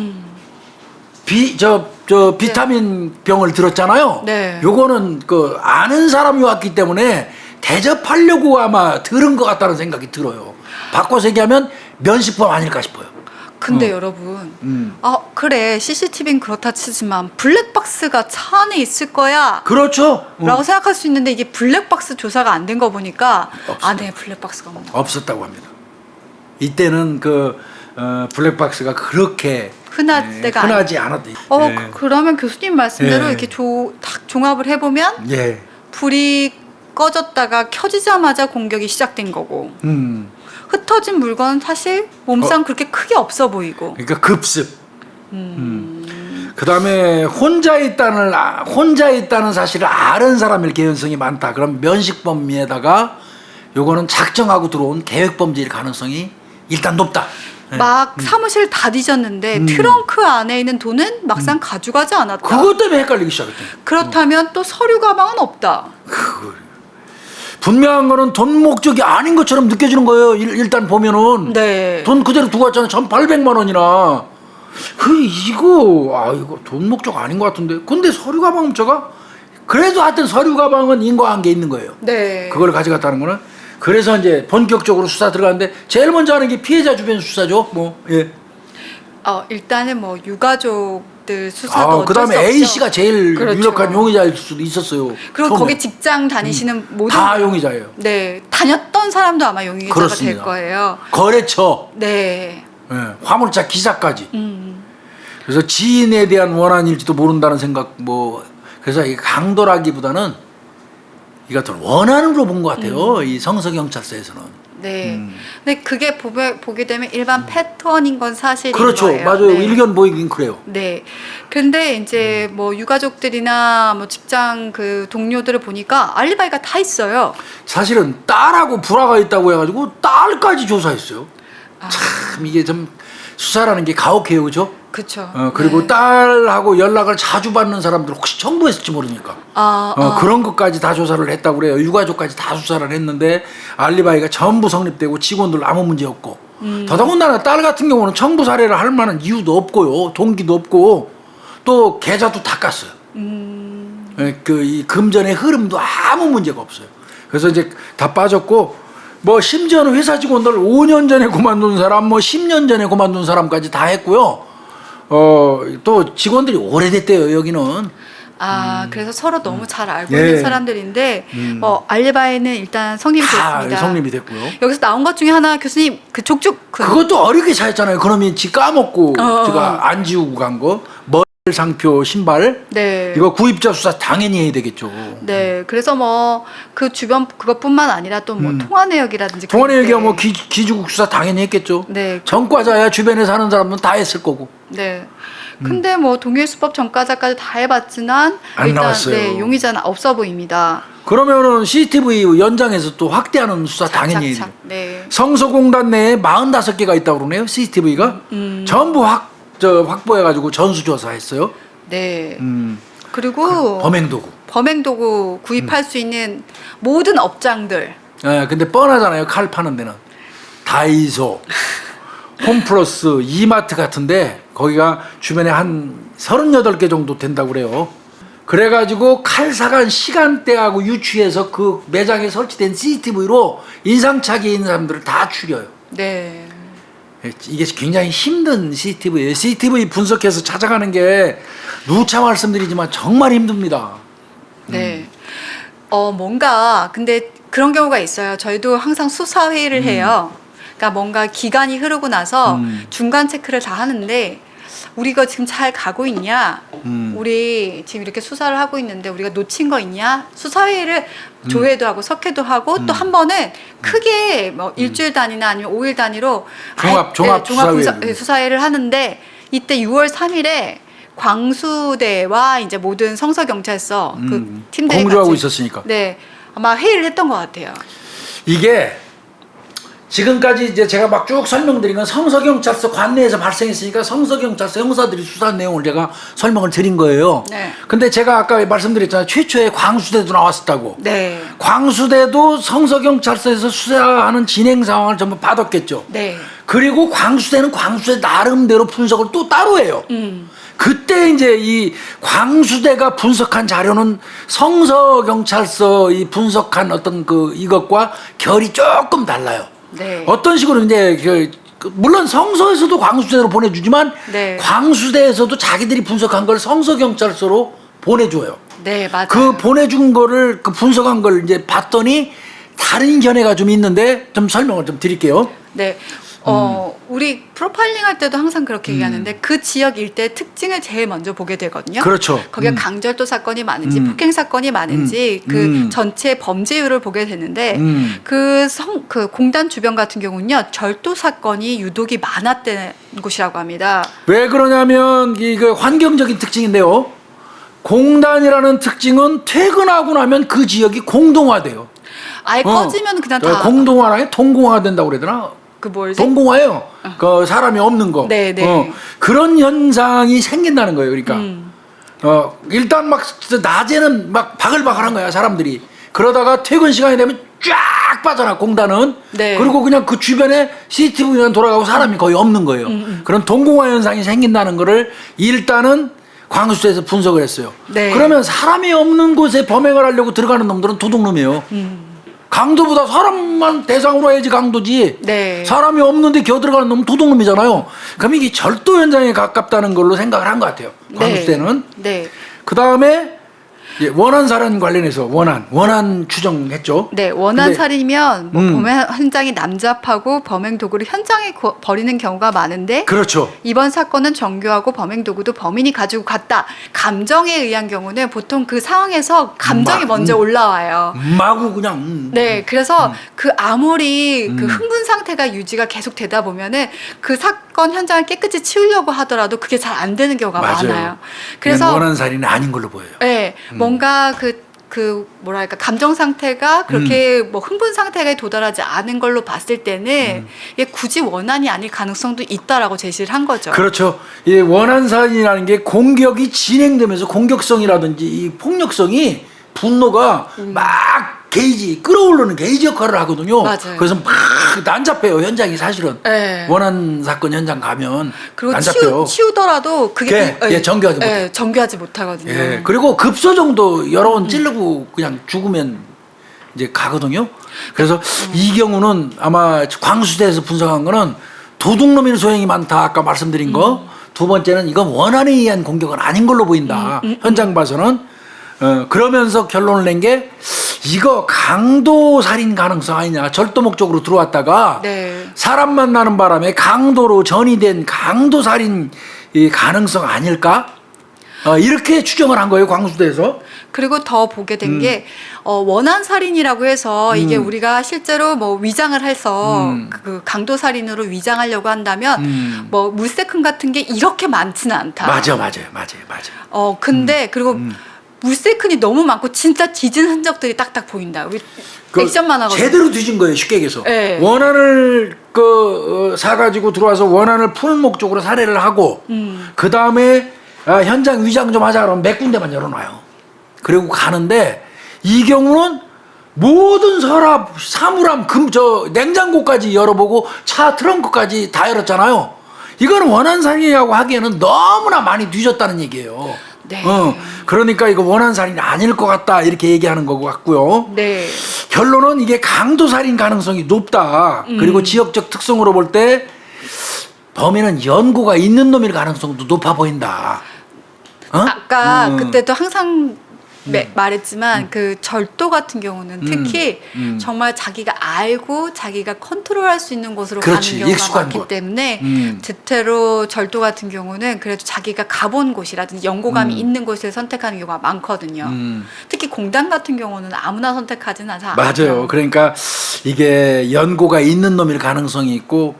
비타민 병을 들었잖아요. 네. 요거는 그 아는 사람이 왔기 때문에 대접하려고 아마 들은 것 같다는 생각이 들어요. 바꿔서 얘기하면 면식범 아닐까 싶어요. 근데 여러분, 그래, CCTV는 그렇다 치지만 블랙박스가 차 안에 있을 거야. 그렇죠. 라고 생각할 수 있는데 이게 블랙박스 조사가 안 된 거 보니까 없어요. 안에 블랙박스가 없었다고 합니다. 이때는 그 블랙박스가 그렇게 흔할 때가 흔하지 않았대. 그러면 교수님 말씀대로 예. 이렇게 딱 종합을 해보면 예. 불이 꺼졌다가 켜지자마자 공격이 시작된 거고 흩어진 물건은 사실 몸상 그렇게 크게 없어 보이고. 그러니까 급습. 그다음에 혼자 있다는 사실을 아는 사람일 개연성이 많다. 그럼 면식범위에다가 요거는 작정하고 들어온 계획범죄일 가능성이 일단 높다. 막 사무실 다 뒤졌는데 트렁크 안에 있는 돈은 막상 가져가지 않았다. 그것 때문에 헷갈리기 시작했대. 그렇다면 또 서류 가방은 없다. 분명한 거는 돈 목적이 아닌 것처럼 느껴지는 거예요. 일단 보면은 네. 돈 그대로 두고 왔잖아요. 1,800만 원이나. 이거 돈 목적 아닌 것 같은데. 근데 서류 가방 훔쳐가? 그래도 하여튼 서류 가방은 인과관계 있는 거예요. 네. 그걸 가져갔다는 거는. 그래서 이제 본격적으로 수사 들어가는데 제일 먼저 하는 게 피해자 주변 수사죠. 예. 일단은 뭐 유가족들 수사도 어쩔 수 그다음에 없죠. A 씨가 제일 그렇죠. 유력한 용의자일 수도 있었어요. 그리고 처음에. 거기 직장 다니시는 모든 다 용의자예요. 네, 다녔던 사람도 아마 용의자가 그렇습니다. 될 거예요. 거래처, 네. 화물차 기사까지. 그래서 지인에 대한 원한일지도 모른다는 생각 그래서 이 강도라기보다는 이것들 원한으로 본 것 같아요. 이 성서경찰서에서는. 네. 근데 그게 보게 되면 일반 패턴인 건 사실인 그렇죠. 거예요. 맞아요. 네. 일견 보이긴 그래요. 네. 근데 이제 뭐 유가족들이나 뭐 직장 그 동료들을 보니까 알리바이가 다 있어요. 사실은 딸하고 불화가 있다고 해가지고 딸까지 조사했어요. 참 이게 좀 수사라는 게 가혹해요, 그죠? 그렇죠. 그리고 네. 딸하고 연락을 자주 받는 사람들 혹시 청부했을지 모르니까 그런 것까지 다 조사를 했다고 그래요. 유가족까지 다 수사를 했는데 알리바이가 전부 성립되고 직원들 아무 문제 없고 더더군다나 딸 같은 경우는 청부 살해를 할 만한 이유도 없고요. 동기도 없고 또 계좌도 다 깠어요. 이 금전의 흐름도 아무 문제가 없어요. 그래서 이제 다 빠졌고 심지어는 회사 직원들 5년 전에 그만둔 사람 10년 전에 그만둔 사람까지 다 했고요. 또 직원들이 오래됐대요, 여기는. 그래서 서로 너무 잘 알고 예. 있는 사람들인데 알리바이는 일단 성립이 다 됐습니다. 성립이 됐고요. 여기서 나온 것 중에 하나 교수님 그 족죽 그것도 어렵게 찾았잖아요. 그러면 지 까먹고 제가 안 지우고 간 거. 상표 신발. 네. 이거 구입자 수사 당연히 해야 되겠죠. 네. 그래서 뭐 그 주변 그것뿐만 아니라 또 뭐 통화 내역이라든지 통화 내역이야 뭐 기주국 수사 당연히 했겠죠. 네. 전과자야 주변에 사는 사람은 다 했을 거고. 네. 근데 뭐 동일수법 전과자까지 다 해봤지만 안 일단 나왔어요. 네, 용의자는 없어 보입니다. 그러면은 CCTV 연장해서 또 확대하는 수사 당연히 해야 돼요. 네. 성서공단 내에 45개가 있다고 그러네요. CCTV가 전부 확보해가지고 전수조사했어요. 네. 그리고 범행도구 구입할 수 있는 모든 업장들. 예, 근데 뻔하잖아요. 칼 파는 데는 다이소, 홈플러스, 이마트 같은데 거기가 주변에 한 38개 정도 된다고 그래요. 그래가지고 칼 사간 시간대하고 유추해서 그 매장에 설치된 CCTV로 인상착의 있는 사람들을 다 추려요. 네. 이게 굉장히 힘든 CCTV예요. CCTV 분석해서 찾아가는 게 누차 말씀드리지만 정말 힘듭니다. 네. 뭔가 근데 그런 경우가 있어요. 저희도 항상 수사 회의를 해요. 그러니까 뭔가 기간이 흐르고 나서 중간 체크를 다 하는데 우리가 지금 잘 가고 있냐? 우리 지금 이렇게 수사를 하고 있는데 우리가 놓친 거 있냐? 수사회의를 조회도 하고 석회도 하고 또 한 번은 크게 뭐 일주일 단위나 아니면 5일 단위로 종합 수사회의를 하는데 이때 6월 3일에 광수대와 이제 모든 성서경찰서 그 팀들이 공조하고 같이, 있었으니까. 네, 아마 회의를 했던 것 같아요. 이게 지금까지 이제 제가 막 쭉 설명드린 건 성서경찰서 관내에서 발생했으니까 성서경찰서 형사들이 수사한 내용을 제가 설명을 드린 거예요. 네. 근데 제가 아까 말씀드렸잖아요. 최초에 광수대도 나왔었다고. 네. 광수대도 성서경찰서에서 수사하는 진행 상황을 전부 받았겠죠. 네. 그리고 광수대는 광수대 나름대로 분석을 또 따로 해요. 그때 이제 이 광수대가 분석한 자료는 성서경찰서 이 분석한 어떤 이것과 결이 조금 달라요. 네. 어떤 식으로 이제 물론 성서에서도 광수대로 보내주지만 네. 광수대에서도 자기들이 분석한 걸 성서경찰서로 보내줘요. 네, 맞아요. 그 보내준 거를 그 분석한 걸 이제 봤더니 다른 견해가 좀 있는데 좀 설명을 좀 드릴게요. 네. 우리 프로파일링 할 때도 항상 그렇게 얘기하는데 그 지역 일대 특징을 제일 먼저 보게 되거든요. 그렇죠. 거기가 강절도 사건이 많은지 폭행 사건이 많은지 그 전체 범죄율을 보게 되는데 그 공단 주변 같은 경우는요 절도 사건이 유독이 많았던 곳이라고 합니다. 왜 그러냐면 이거 환경적인 특징인데요. 공단이라는 특징은 퇴근하고 나면 그 지역이 공동화돼요. 아예 꺼지면 그냥 다 공동화랑 동공화가 된다고 그러더라. 그 뭐지? 동공화예요. 그 사람이 없는 거. 네, 네. 그런 현상이 생긴다는 거예요. 그러니까 일단 막 낮에는 막 바글바글한 거야 사람들이. 그러다가 퇴근 시간이 되면 쫙 빠져나 공단은. 네. 그리고 그냥 그 주변에 CCTV만 돌아가고 사람이 거의 없는 거예요. 그런 동공화 현상이 생긴다는 거를 일단은 광수대에서 분석을 했어요. 네. 그러면 사람이 없는 곳에 범행을 하려고 들어가는 놈들은 도둑놈이에요. 강도보다 사람만 대상으로 해야지 강도지. 네. 사람이 없는데 기어 들어가는 놈은 도둑놈이잖아요. 그럼 이게 절도 현장에 가깝다는 걸로 생각을 한 것 같아요. 광수대는. 네. 그 다음에 원한 살인 관련해서 원한 추정했죠. 네, 원한 살인이면 뭐 범행 현장이 남잡하고 범행 도구를 현장에 버리는 경우가 많은데 그렇죠. 이번 사건은 정교하고 범행 도구도 범인이 가지고 갔다. 감정에 의한 경우는 보통 그 상황에서 감정이 먼저 올라와요. 마구 그냥. 네, 그래서 그 아무리 그 흥분 상태가 유지가 계속 되다 보면은 그 사건 현장을 깨끗이 치우려고 하더라도 그게 잘 안 되는 경우가 맞아요. 많아요. 그래서 원한 살인은 아닌 걸로 보여요. 네, 뭔가 그 뭐랄까 감정 상태가 그렇게 뭐 흥분 상태에 도달하지 않은 걸로 봤을 때는 이게 굳이 원한이 아닐 가능성도 있다라고 제시를 한 거죠. 그렇죠. 이 원한 살인이라는 게 공격이 진행되면서 공격성이라든지 이 폭력성이 분노가 막 끌어오르는 게이지 역할을 하거든요. 맞아요. 그래서 막 난잡해요 현장이 사실은. 네. 원한 사건 현장 가면 그리고 난잡해요. 치우더라도 그게 정교하지 못해요. 정교하지 못하거든요. 예, 그리고 급소정도 여러 번 찌르고 그냥 죽으면 이제 가거든요. 그래서 이 경우는 아마 광수대에서 분석한 거는 도둑놈인 소행이 많다 아까 말씀드린 거. 두 번째는 이건 원한에 의한 공격은 아닌 걸로 보인다. 현장 봐서는. 그러면서 결론을 낸 게 이거 강도 살인 가능성 아니냐. 절도 목적으로 들어왔다가 네. 사람 만나는 바람에 강도로 전이된 강도 살인 이 가능성 아닐까? 이렇게 추정을 한 거예요, 광수대에서. 그리고 더 보게 된 게 원한 살인이라고 해서 이게 우리가 실제로 뭐 위장을 해서 그 강도 살인으로 위장하려고 한다면 뭐 물세큰 같은 게 이렇게 많지는 않다. 맞아요. 근데 그리고 물세큰이 너무 많고 진짜 뒤진 흔적들이 딱딱 보인다. 우리 액션 만화가 제대로 뒤진 거예요, 쉽게 얘기해서. 네. 원한을 사가지고 들어와서 원한을 풀 목적으로 살해를 하고 그 다음에 현장 위장 좀 하자 그러면 몇 군데만 열어놔요. 그리고 가는데 이 경우는 모든 서랍, 사물함, 냉장고까지 열어보고 차 트렁크까지 다 열었잖아요. 이거는 원한살인이라고 하기에는 너무나 많이 뒤졌다는 얘기예요. 네. 그러니까 이거 원한살인이 아닐 것 같다 이렇게 얘기하는 거 같고요. 네. 결론은 이게 강도살인 가능성이 높다. 그리고 지역적 특성으로 볼 때 범인은 연고가 있는 놈일 가능성도 높아 보인다. 아까 그때도 항상 말했지만 그 절도 같은 경우는 특히 정말 자기가 알고 자기가 컨트롤할 수 있는 곳으로 그렇지, 가는 경우가 익숙한 많기 곳. 때문에 대체로 절도 같은 경우는 그래도 자기가 가본 곳이라든지 연고감이 있는 곳을 선택하는 경우가 많거든요. 특히 공단 같은 경우는 아무나 선택하지는 않아요. 맞아요. 그러니까 이게 연고가 있는 놈일 가능성이 있고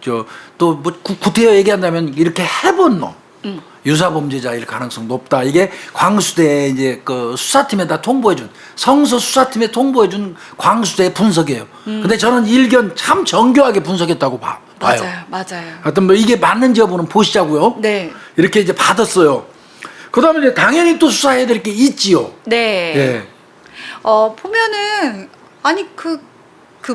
또 뭐 구태여 얘기한다면 이렇게 해본 놈. 유사범죄자일 가능성 높다. 이게 광수대 이제 그 수사팀에다 통보해준 성서 수사팀에 통보해준 광수대의 분석이에요. 근데 저는 일견 참 정교하게 분석했다고 봐요. 맞아요. 하여튼 뭐 이게 맞는지 여부는 보시자고요. 네. 이렇게 이제 받았어요. 그다음에 이제 당연히 또 수사해야 될 게 있지요. 네. 예. 보면은 아니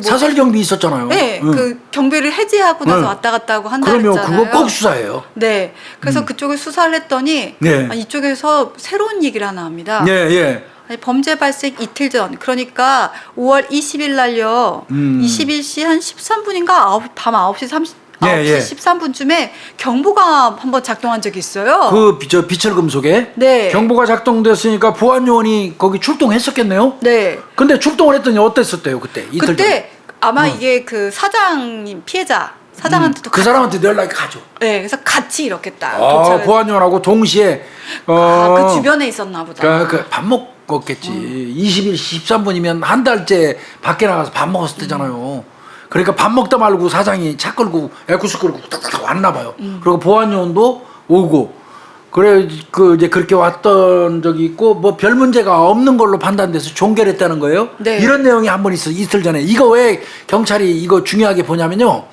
사설 경비 있었잖아요. 네, 그 경비를 해제하고 나서 왔다 갔다 하고 한다 그러면 그랬잖아요. 그거 꼭 수사해요. 네, 그래서 그쪽을 수사를 했더니 네. 이쪽에서 새로운 얘기를 하나 합니다. 예. 아니, 범죄 발생 이틀 전, 그러니까 5월 20일 날요. 21시 한 13분인가 밤 9시 13분쯤에 경보가 한번 작동한 적이 있어요. 비철금속에 네. 경보가 작동됐으니까 보안 요원이 거기 출동했었겠네요. 네. 근데 출동을 했더니 어땠었대요 그때? 이틀 전에. 그때 아마 이게 그 사장님 피해자 사장한테도 그 사람한테 연락이 가죠. 네, 그래서 같이 이렇게 딱 보안 요원하고 동시에 그 주변에 있었나 보다. 밥 먹었겠지. 20일 13분이면 한 달째 밖에 나가서 밥 먹었을 때잖아요. 그러니까 밥 먹다 말고 사장이 차 끌고 에쿠스 끌고 딱딱 왔나 봐요. 그리고 보안 요원도 오고 그래 이제 그렇게 왔던 적이 있고 뭐 별 문제가 없는 걸로 판단돼서 종결했다는 거예요. 네. 이런 내용이 한 번 있어 이틀 전에. 이거 왜 경찰이 이거 중요하게 보냐면요.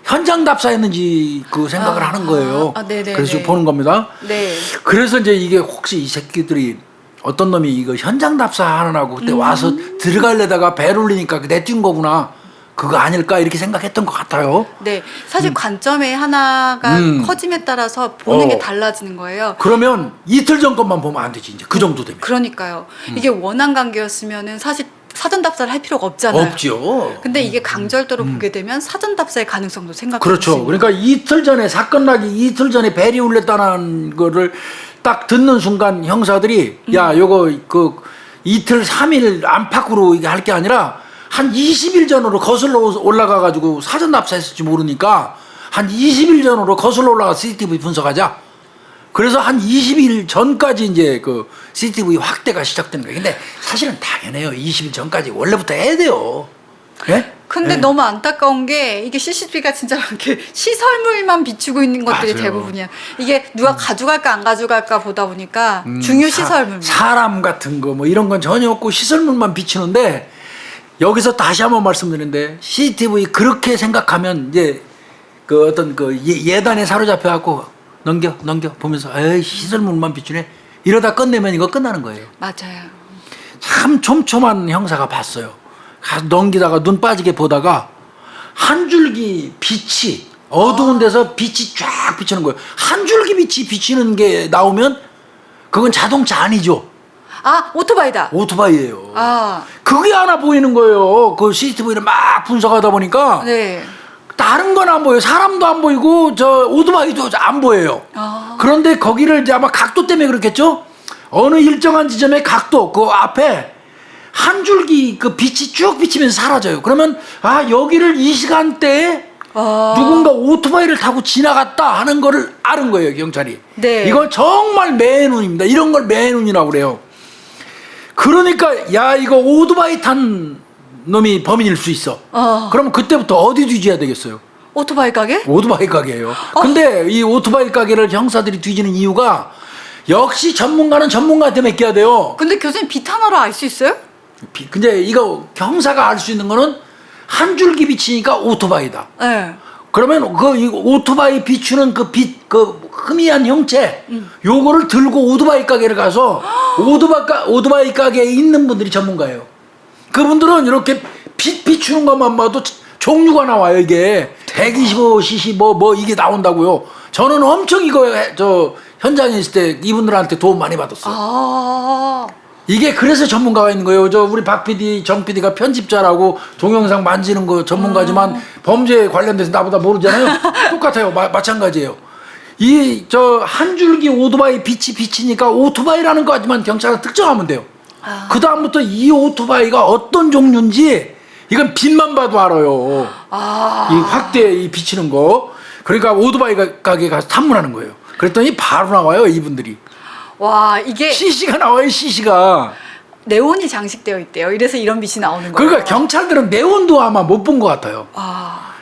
현장 답사했는지 그 생각을 하는 거예요. 그래서 보는 겁니다. 네. 그래서 이제 이게 혹시 이 새끼들이 어떤 놈이 이거 현장 답사하느라고 그때 와서 들어가려다가 배 올리니까 내뛴 거구나. 그거 아닐까 이렇게 생각했던 것 같아요. 네, 사실 관점의 하나가 커짐에 따라서 보는 게 달라지는 거예요. 그러면 이틀 전 것만 보면 안 되지 이제 그 정도 되면. 그러니까요. 이게 원한 관계였으면은 사실 사전 답사를 할 필요가 없잖아요. 없죠. 근데 이게 강절도로 보게 되면 사전 답사의 가능성도 생각해 그렇죠. 그러니까 이틀 전에 사건 나기 이틀 전에 벨이 울렸다는 거를 딱 듣는 순간 형사들이 야 요거 그 이틀 3일 안팎으로 이게 할 게 아니라 한 20일 전으로 거슬러 올라가가지고 사전 답사했을지 모르니까 한 20일 전으로 거슬러 올라가 CCTV 분석하자. 그래서 한 20일 전까지 이제 그 CCTV 확대가 시작되는 거예요. 근데 사실은 당연해요. 20일 전까지 원래부터 해야 돼요. 예? 근데 너무 안타까운 게 이게 CCTV가 진짜 이렇게 시설물만 비추고 있는 것들이 맞아요. 대부분이야. 이게 누가 가져갈까 안 가져갈까 보다 보니까 중요 시설물만. 사람 같은 거 뭐 이런 건 전혀 없고 시설물만 비추는데 여기서 다시 한번 말씀드리는데 CCTV 그렇게 생각하면 이제 그 어떤 그 예단에 사로잡혀 갖고 넘겨 보면서 에이 시설물만 비추네 이러다 끝내면 이거 끝나는 거예요. 맞아요. 참 촘촘한 형사가 봤어요. 가서 넘기다가 눈 빠지게 보다가 한 줄기 빛이 어두운 데서 빛이 쫙 비치는 거예요. 한 줄기 빛이 비치는 게 나오면 그건 자동차 아니죠. 오토바이다. 오토바이예요. 아. 그게 하나 보이는 거예요. 그 CCTV를 막 분석하다 보니까 네. 다른 건 안 보여요. 사람도 안 보이고 저 오토바이도 안 보여요. 그런데 거기를 이제 아마 각도 때문에 그렇겠죠. 어느 일정한 지점의 각도 그 앞에 한 줄기 그 빛이 쭉 비치면서 사라져요. 그러면 아 여기를 이 시간대에 누군가 오토바이를 타고 지나갔다 하는 거를 아는 거예요, 경찰이. 네. 이거 정말 매눈입니다. 이런 걸 매눈이라고 그래요. 그러니까 야 이거 오토바이 탄 놈이 범인일 수 있어. 그럼 그때부터 어디 뒤져야 되겠어요? 오토바이 가게? 오토바이 가게예요. 근데 이 오토바이 가게를 형사들이 뒤지는 이유가 역시 전문가는 전문가한테 맡겨야 돼요. 근데 교수님 빛 하나로 알 수 있어요? 근데 이거 형사가 알 수 있는 거는 한 줄기 비치니까 오토바이다. 네. 그러면 그 오토바이 비추는 그 빛, 그 희미한 형체, 요거를 들고 오토바이 가게를 가서 오토바이 가게에 있는 분들이 전문가예요. 그분들은 이렇게 빛 비추는 것만 봐도 종류가 나와요. 이게 125cc 뭐 이게 나온다고요. 저는 엄청 이거 저 현장에 있을 때 이분들한테 도움 많이 받았어요. 이게 그래서 전문가가 있는 거예요. 저 우리 박 PD, 정 PD가 편집자라고 동영상 만지는 거 전문가지만 범죄에 관련돼서 나보다 모르잖아요. 똑같아요. 마찬가지예요. 이 저 한 줄기 오토바이 빛이 비치니까 오토바이라는 거지만 경찰은 특정하면 돼요. 그 다음부터 이 오토바이가 어떤 종류인지 이건 빛만 봐도 알아요. 이 확대 이 비치는 거. 그러니까 오토바이 가게 가서 탐문하는 거예요. 그랬더니 바로 나와요, 이분들이. 와, 이게 CC가 나와요, CC가. 네온이 장식되어 있대요. 이래서 이런 빛이 나오는 거예요. 그러니까 경찰들은 네온도 아마 못 본 것 같아요.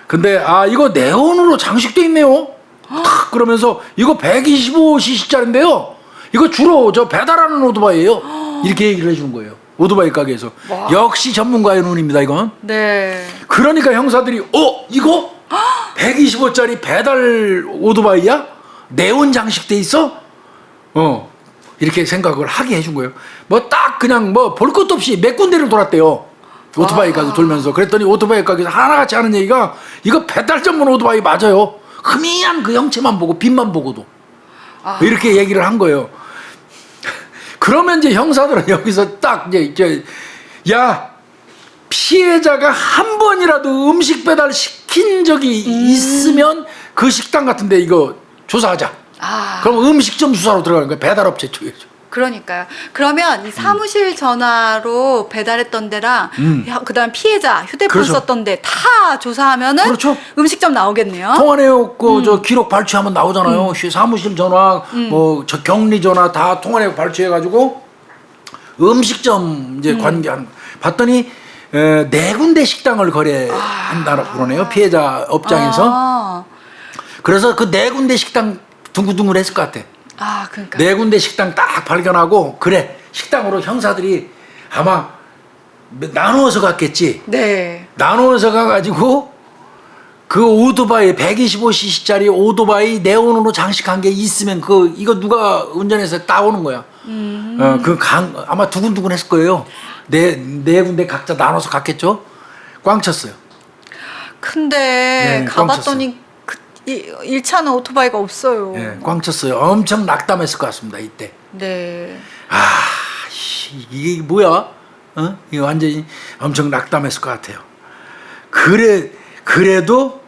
근데 이거 네온으로 장식돼 있네요. 탁 그러면서 이거 125cc짜리인데요. 이거 주로 저 배달하는 오토바이예요. 이렇게 얘기를 해주는 거예요. 오토바이 가게에서. 와. 역시 전문가의 눈입니다, 이건. 네. 그러니까 형사들이 이거 125짜리 배달 오토바이야? 네온 장식돼 있어? 이렇게 생각을 하게 해준 거예요. 뭐 딱 그냥 뭐 볼 것도 없이 몇 군데를 돌았대요. 오토바이 가게 돌면서. 그랬더니 오토바이 가게에서 하나같이 하는 얘기가 이거 배달 전문 오토바이 맞아요. 희미한 그 형체만 보고 빛만 보고도 이렇게 얘기를 한 거예요. 그러면 이제 형사들은 여기서 딱 이제 야 피해자가 한 번이라도 음식 배달 시킨 적이 있으면 그 식당 같은데 이거 조사하자. 그럼 음식점 수사로 들어가는 거예요. 배달업체 쪽이죠. 그러니까요. 그러면 이 사무실 전화로 배달했던 데랑 그다음 피해자 휴대폰 그렇죠. 썼던 데 다 조사하면은 그렇죠. 음식점 나오겠네요. 통화 내역 저 기록 발췌하면 나오잖아요. 사무실 전화, 뭐 저 격리 전화 다 통화 내역 발췌해가지고 음식점 이제 관계하는 거. 봤더니 네 군데 식당을 거래한다고 그러네요. 피해자 업장에서. 그래서 그 네 군데 식당 둥글둥글했을 것 같아. 그러니까. 네 군데 식당 딱 발견하고 그래 식당으로 형사들이 아마 나누어서 갔겠지. 네. 나누어서 가가지고 그 오토바이 125cc짜리 오토바이 네온으로 장식한 게 있으면 이거 누가 운전해서 따오는 거야. 아마 두근두근했을 거예요. 네 군데 각자 나눠서 갔겠죠. 꽝 쳤어요. 근데 가봤더니 1차는 오토바이가 없어요. 네, 꽝 쳤어요. 엄청 낙담했을 것 같습니다. 이때. 네. 이게 뭐야? 이거 완전히 엄청 낙담했을 것 같아요. 그래도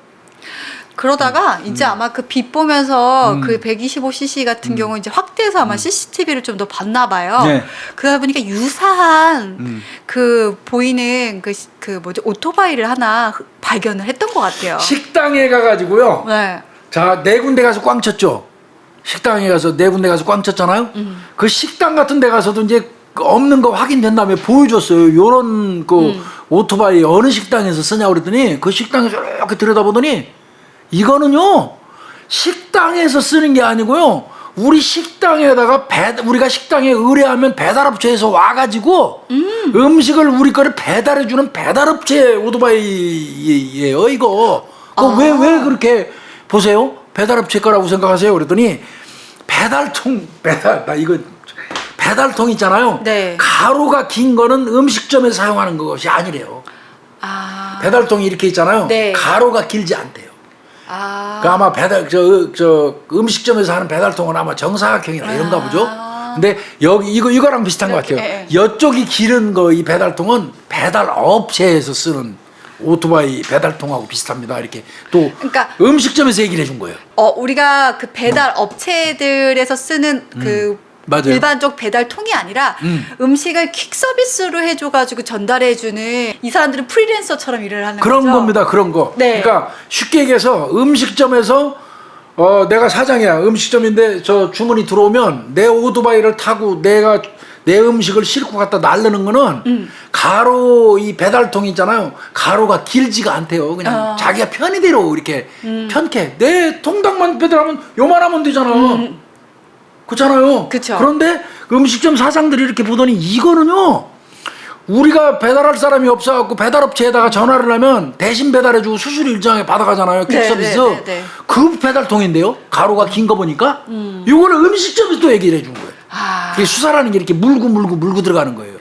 그러다가 이제 아마 그 빛 보면서 그 125cc 같은 경우 이제 확대해서 아마 CCTV를 좀 더 봤나 봐요. 네. 그러다 보니까 유사한 그 보이는 그 뭐지 오토바이를 하나 발견을 했던 것 같아요. 식당에 가가지고요. 네. 자, 네 군데 가서 꽝 쳤죠. 식당에 가서 네 군데 가서 꽝 쳤잖아요. 그 식당 같은 데 가서도 이제 없는 거 확인된 다음에 보여줬어요. 요런 오토바이 어느 식당에서 쓰냐고 그랬더니 그 식당에서 이렇게 들여다보더니 이거는요 식당에서 쓰는 게 아니고요 우리 식당에다가 우리가 식당에 의뢰하면 배달업체에서 와가지고 음식을 우리 거를 배달해주는 배달업체 오토바이예요. 이거 왜 그렇게 보세요? 배달업체 거라고 생각하세요? 그랬더니 배달통 있잖아요. 네. 가로가 긴 거는 음식점에서 사용하는 것이 아니래요. 배달통이 이렇게 있잖아요. 네. 가로가 길지 않대요. 아마 음식점에서 하는 배달통은 아마 정사각형이나 이런가 보죠. 근데 여기 이거랑 비슷한 것 같아요. 이쪽이 길은 이 배달통은 배달업체에서 쓰는 오토바이 배달통하고 비슷합니다. 이렇게 또 그러니까 음식점에서 얘기를 해준 거예요. 우리가 그 배달 업체들에서 쓰는 그 맞아요. 일반적 배달통이 아니라 음식을 퀵 서비스로 해줘가지고 전달해주는 이 사람들은 프리랜서처럼 일을 하는 그런 거죠. 겁니다. 그런 거. 네. 그러니까 쉽게 얘기해서 음식점에서 내가 사장이야. 음식점인데 저 주문이 들어오면 내 오토바이를 타고 내가 내 음식을 싣고 갖다 날르는 거는 가로 이 배달통 있잖아요. 가로가 길지가 않대요. 그냥 자기가 편의대로 이렇게 편케. 내 통닭만 배달하면 요만하면 되잖아. 그렇잖아요. 그쵸. 그런데 음식점 사장들이 이렇게 보더니 이거는요. 우리가 배달할 사람이 없어갖고 배달업체에다가 전화를 하면 대신 배달해주고 수수료 일정하게 받아가잖아요. 퀵서비스. 네. 그 배달통인데요. 가로가 긴 거 보니까 이거는 음식점에서 또 얘기를 해준 거예요. 그게 수사라는 게 이렇게 물고 들어가는 거예요.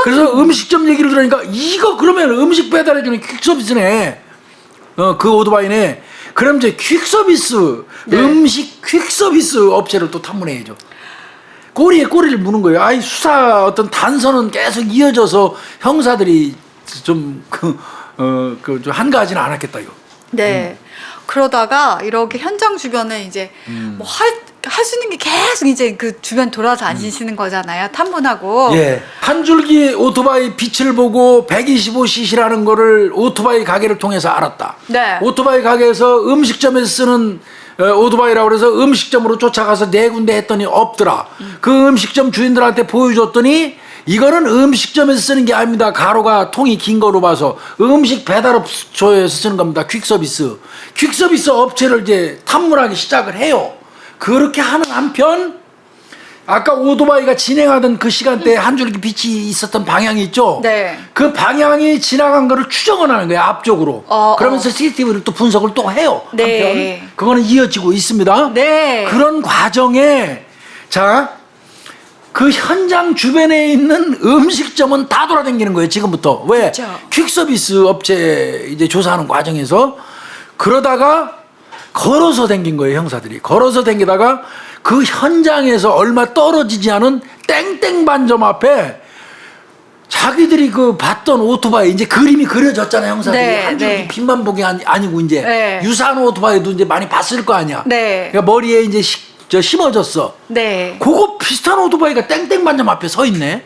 그래서 음식점 얘기를 들으니까 이거 그러면 음식 배달해주는 퀵서비스네. 그 오토바이네. 그럼 이제 퀵서비스 음식 퀵서비스 업체를 또 탐문해야죠. 꼬리에 꼬리를 무는 거예요. 아이 수사 어떤 단서는 계속 이어져서 형사들이 좀 좀 한가하지는 않았겠다 이거. 네. 그러다가 이렇게 현장 주변에 이제 뭐 할 수 있는 게 계속 이제 그 주변 돌아다니시는 거잖아요. 탐문하고. 예. 한 줄기 오토바이 빛을 보고 125cc라는 거를 오토바이 가게를 통해서 알았다. 네. 오토바이 가게에서 음식점에서 쓰는 오토바이라고 그래서 음식점으로 쫓아가서 네 군데 했더니 없더라. 그 음식점 주인들한테 보여줬더니 이거는 음식점에서 쓰는 게 아닙니다. 가로가 통이 긴 거로 봐서 음식 배달업소에서 쓰는 겁니다. 퀵서비스. 퀵서비스 업체를 이제 탐문하기 시작을 해요. 그렇게 하는 한편 아까 오토바이가 진행하던 그 시간대에 한 줄기 빛이 있었던 방향이 있죠? 네. 그 방향이 지나간 거를 추정을 하는 거예요, 앞쪽으로. 그러면서 CCTV를 또 분석을 또 해요. 네. 한편. 그거는 이어지고 있습니다. 네. 그런 과정에, 자, 그 현장 주변에 있는 음식점은 다 돌아다니는 거예요, 지금부터. 왜? 그렇죠. 퀵서비스 업체 이제 조사하는 과정에서. 그러다가 걸어서 댕긴 거예요, 형사들이. 걸어서 댕기다가 그 현장에서 얼마 떨어지지 않은 땡땡 반점 앞에 자기들이 그 봤던 오토바이 이제 그림이 그려졌잖아요, 형사들이. 네, 한 줄기 네. 빛만 보기 아니고 이제 네. 유사한 오토바이도 이제 많이 봤을 거 아니야. 네. 그러니까 머리에 이제 심어졌어. 네. 그거 비슷한 오토바이가 땡땡 반점 앞에 서 있네.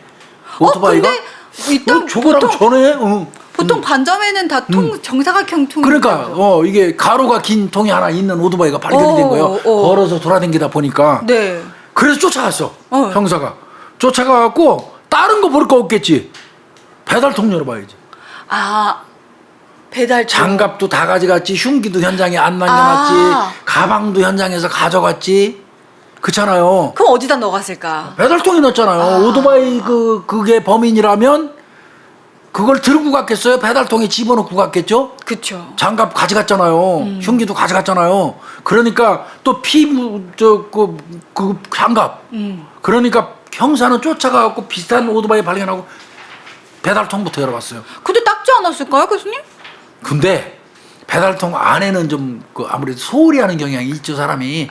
오토바이가. 근데 일단 저거랑 전에 보통 반점에는 다 정사각형 통이 그러니까 이게 가로가 긴 통이 하나 있는 오토바이가 발견이 된 거예요. 걸어서 돌아다니다 보니까. 네. 그래서 쫓아갔어. 형사가 쫓아가갖고 다른 거 볼 거 없겠지. 배달통 열어봐야지. 아, 배달통. 장갑도 다 가져갔지. 흉기도 현장에 안 남겨놨지. 가방도 현장에서 가져갔지. 그렇잖아요. 그럼 어디다 넣어갔을까? 배달통에 넣었잖아요. 오토바이 그게 범인이라면 그걸 들고 갔겠어요? 배달통에 집어넣고 갔겠죠? 그쵸. 장갑 가져갔잖아요. 흉기도 가져갔잖아요. 그러니까 또 그 장갑. 그러니까 형사는 쫓아가갖고 비슷한 오토바이 발견하고 배달통부터 열어봤어요. 근데 닦지 않았을까요, 교수님? 근데 배달통 안에는 좀 아무래도 소홀히 하는 경향이 있죠, 사람이.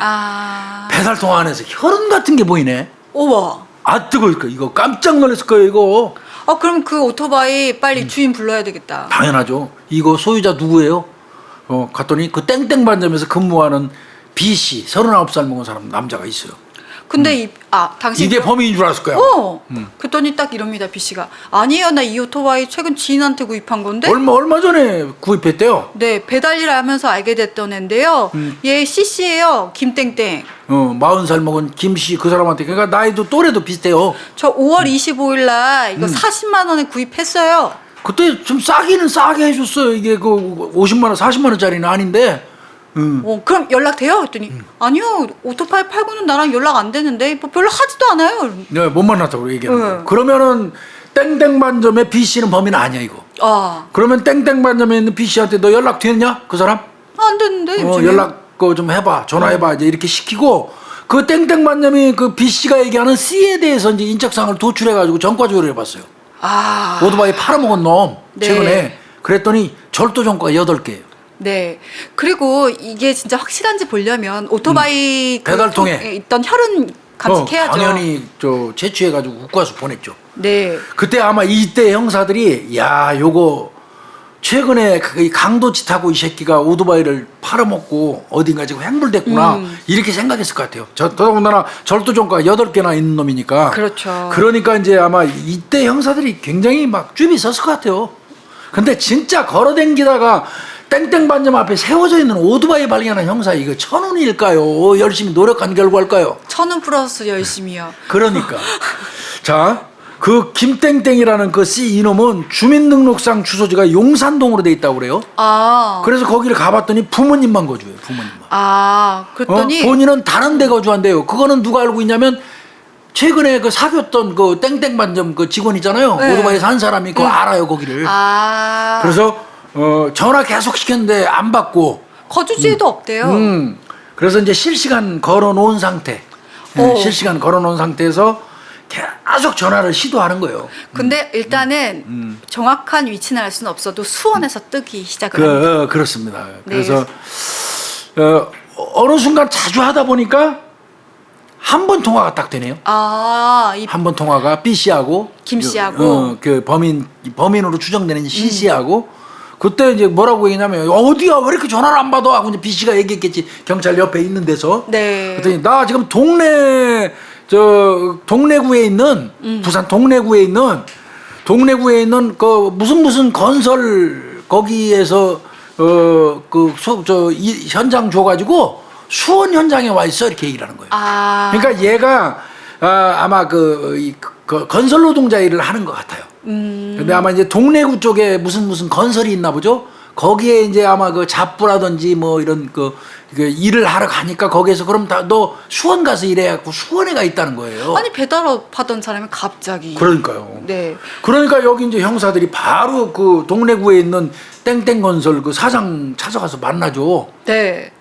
배달통 안에서 혈흔 같은 게 보이네. 우와. 아, 뜨거워. 이거 깜짝 놀랐을 거예요, 이거. 그럼 그 오토바이 빨리 주인 불러야 되겠다. 당연하죠. 이거 소유자 누구예요? 갔더니 그 땡땡 반점에서 근무하는 B씨, 39살 먹은 사람, 남자가 있어요. 근데 당신. 이게 범인인 줄 알았을 거야. 그랬더니 딱 이럽니다, B씨가. 아니에요, 나 이 오토바이 최근 지인한테 구입한 건데. 얼마 전에 구입했대요. 네, 배달 일을 하면서 알게 됐던 앤데요. 얘 C씨예요, 김땡땡. 40살 먹은 김씨 그 사람한테. 그러니까 나이도 또래도 비슷해요. 저 5월 25일 날 이거 40만 원에 구입했어요. 그때 좀 싸기는 싸게 해줬어요. 이게 그 50만 원, 40만 원짜리는 아닌데. 그럼 연락돼요? 그랬더니 아니요, 오토바이 팔고는 나랑 연락 안 되는데 뭐 별로 하지도 않아요. 네, 못 만났다고 얘기하는 거예요. 그러면은 땡땡 반점의 B씨는 범인은 아니야, 이거. 그러면 땡땡 반점에 있는 B씨한테 너 연락 됐냐? 그 사람? 안 됐는데. 연락 좀 해봐, 전화해봐, 이제 이렇게 시키고, 그 땡땡 반점이 그 B씨가 얘기하는 C에 대해서 이제 인적사항을 도출해가지고 전과 조회를 해봤어요. 오토바이 팔아먹은 놈, 네. 최근에. 그랬더니 절도 전과가 8개예요. 네. 그리고 이게 진짜 확실한지 보려면 오토바이 배달통에 있던 혈흔 감식해야죠. 당연히 채취해가지고 국과수 보냈죠. 네. 그때 아마 이때 형사들이 요거 최근에 이 강도짓하고 이 새끼가 오토바이를 팔아먹고 어딘가 지금 횡불됐구나 이렇게 생각했을 것 같아요. 더군다나 절도전과가 8개나 있는 놈이니까. 그렇죠. 그러니까 이제 아마 이때 형사들이 굉장히 막 쭈비 섰을 것 같아요. 근데 진짜 걸어댕기다가 땡땡 반점 앞에 세워져 있는 오토바이 발견한 형사 이거 1,000원일까요? 열심히 노력한 결과일까요? 1,000원 플러스 열심히요. 그러니까. 자, 그 김땡땡이라는 그 C 이놈은 주민등록상 주소지가 용산동으로 돼 있다고 그래요. 아. 그래서 거기를 가봤더니 부모님만 거주해요. 부모님만. 아, 그랬더니 본인은 다른 데 거주한대요. 그거는 누가 알고 있냐면 최근에 그 사귀었던 그 땡땡 반점 그 직원 있잖아요. 네. 오토바이 산 사람이 그거 알아요, 거기를. 아. 그래서 전화 계속 시켰는데 안 받고. 거주지에도 없대요. 그래서 이제 실시간 걸어놓은 상태. 실시간 걸어놓은 상태에서 계속 전화를 시도하는 거예요. 근데 일단은 정확한 위치는 알 수는 없어도 수원에서 뜨기 시작을 합니다. 그렇습니다. 네. 그래서 어느 순간 자주 하다 보니까 한 번 통화가 딱 되네요. 아, 이 한 번 통화가 B 씨하고 김 씨하고 그 범인으로 추정되는 C 씨하고 그때 이제 뭐라고 얘기냐면 어디야 왜 이렇게 전화를 안 받아 하고 이제 B 씨가 얘기했겠지. 경찰 옆에 있는 데서. 네. 그랬더니 나 지금 동래구에 있는 부산 동래구에 있는 그 무슨 건설 거기에서 현장 줘가지고 수원 현장에 와 있어 이렇게 얘기를 하는 거예요. 아. 그러니까 얘가 아마 그 건설 노동자 일을 하는 것 같아요. 근데 아마 이제 동래구 쪽에 무슨 건설이 있나 보죠. 거기에 이제 아마 그 잡부라든지 뭐 이런 그 일을 하러 가니까 거기에서 그럼 너 수원 가서 일해갖고 수원에 가 있다는 거예요. 아니 배달업 하던 사람이 갑자기. 그러니까요. 네. 그러니까 여기 이제 형사들이 바로 그 동래구에 있는 땡땡건설 그 사장 찾아가서 만나죠. 네.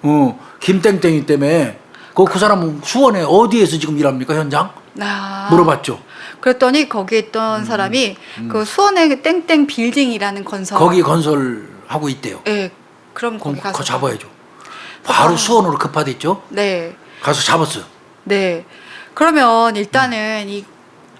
김땡땡이 때문에 그 사람은 수원에 어디에서 지금 일합니까 현장? 아. 물어봤죠. 그랬더니 거기에 있던 사람이 그 수원의 땡땡 빌딩이라는 건설. 거기 건설하고 있대요. 네. 그럼 거기 가서 그거 잡아야죠. 바로 수원으로 급파됐죠. 네. 가서 잡았어요. 네. 그러면 일단은 이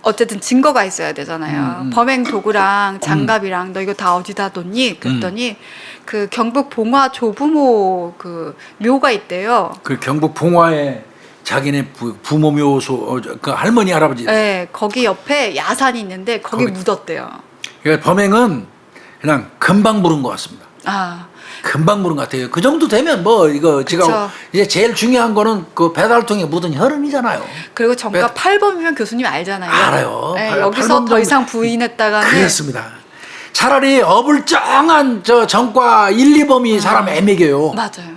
어쨌든 증거가 있어야 되잖아요. 범행 도구랑 장갑이랑 너 이거 다 어디다 뒀니? 그랬더니 그 경북 봉화 조부모 그 묘가 있대요. 그 경북 봉화에 자기네 부모 묘소 그 할머니 할아버지. 네, 거기 옆에 야산이 있는데 거기 묻었대요. 그러니까 범행은 그냥 금방 물은 것 같습니다. 아. 금방 물은 것 같아요. 그 정도 되면 뭐 이거 그쵸. 지금 이제 제일 중요한 거는 그 배달통에 묻은 혈흔이잖아요. 그리고 정가 8범이면 교수님 알잖아요. 알아요. 네, 여기서 8범 더 이상 부인했다가는 그렇습니다. 차라리 어불쩡한 저 전과 1, 2범이 사람 애매겨요. 맞아요.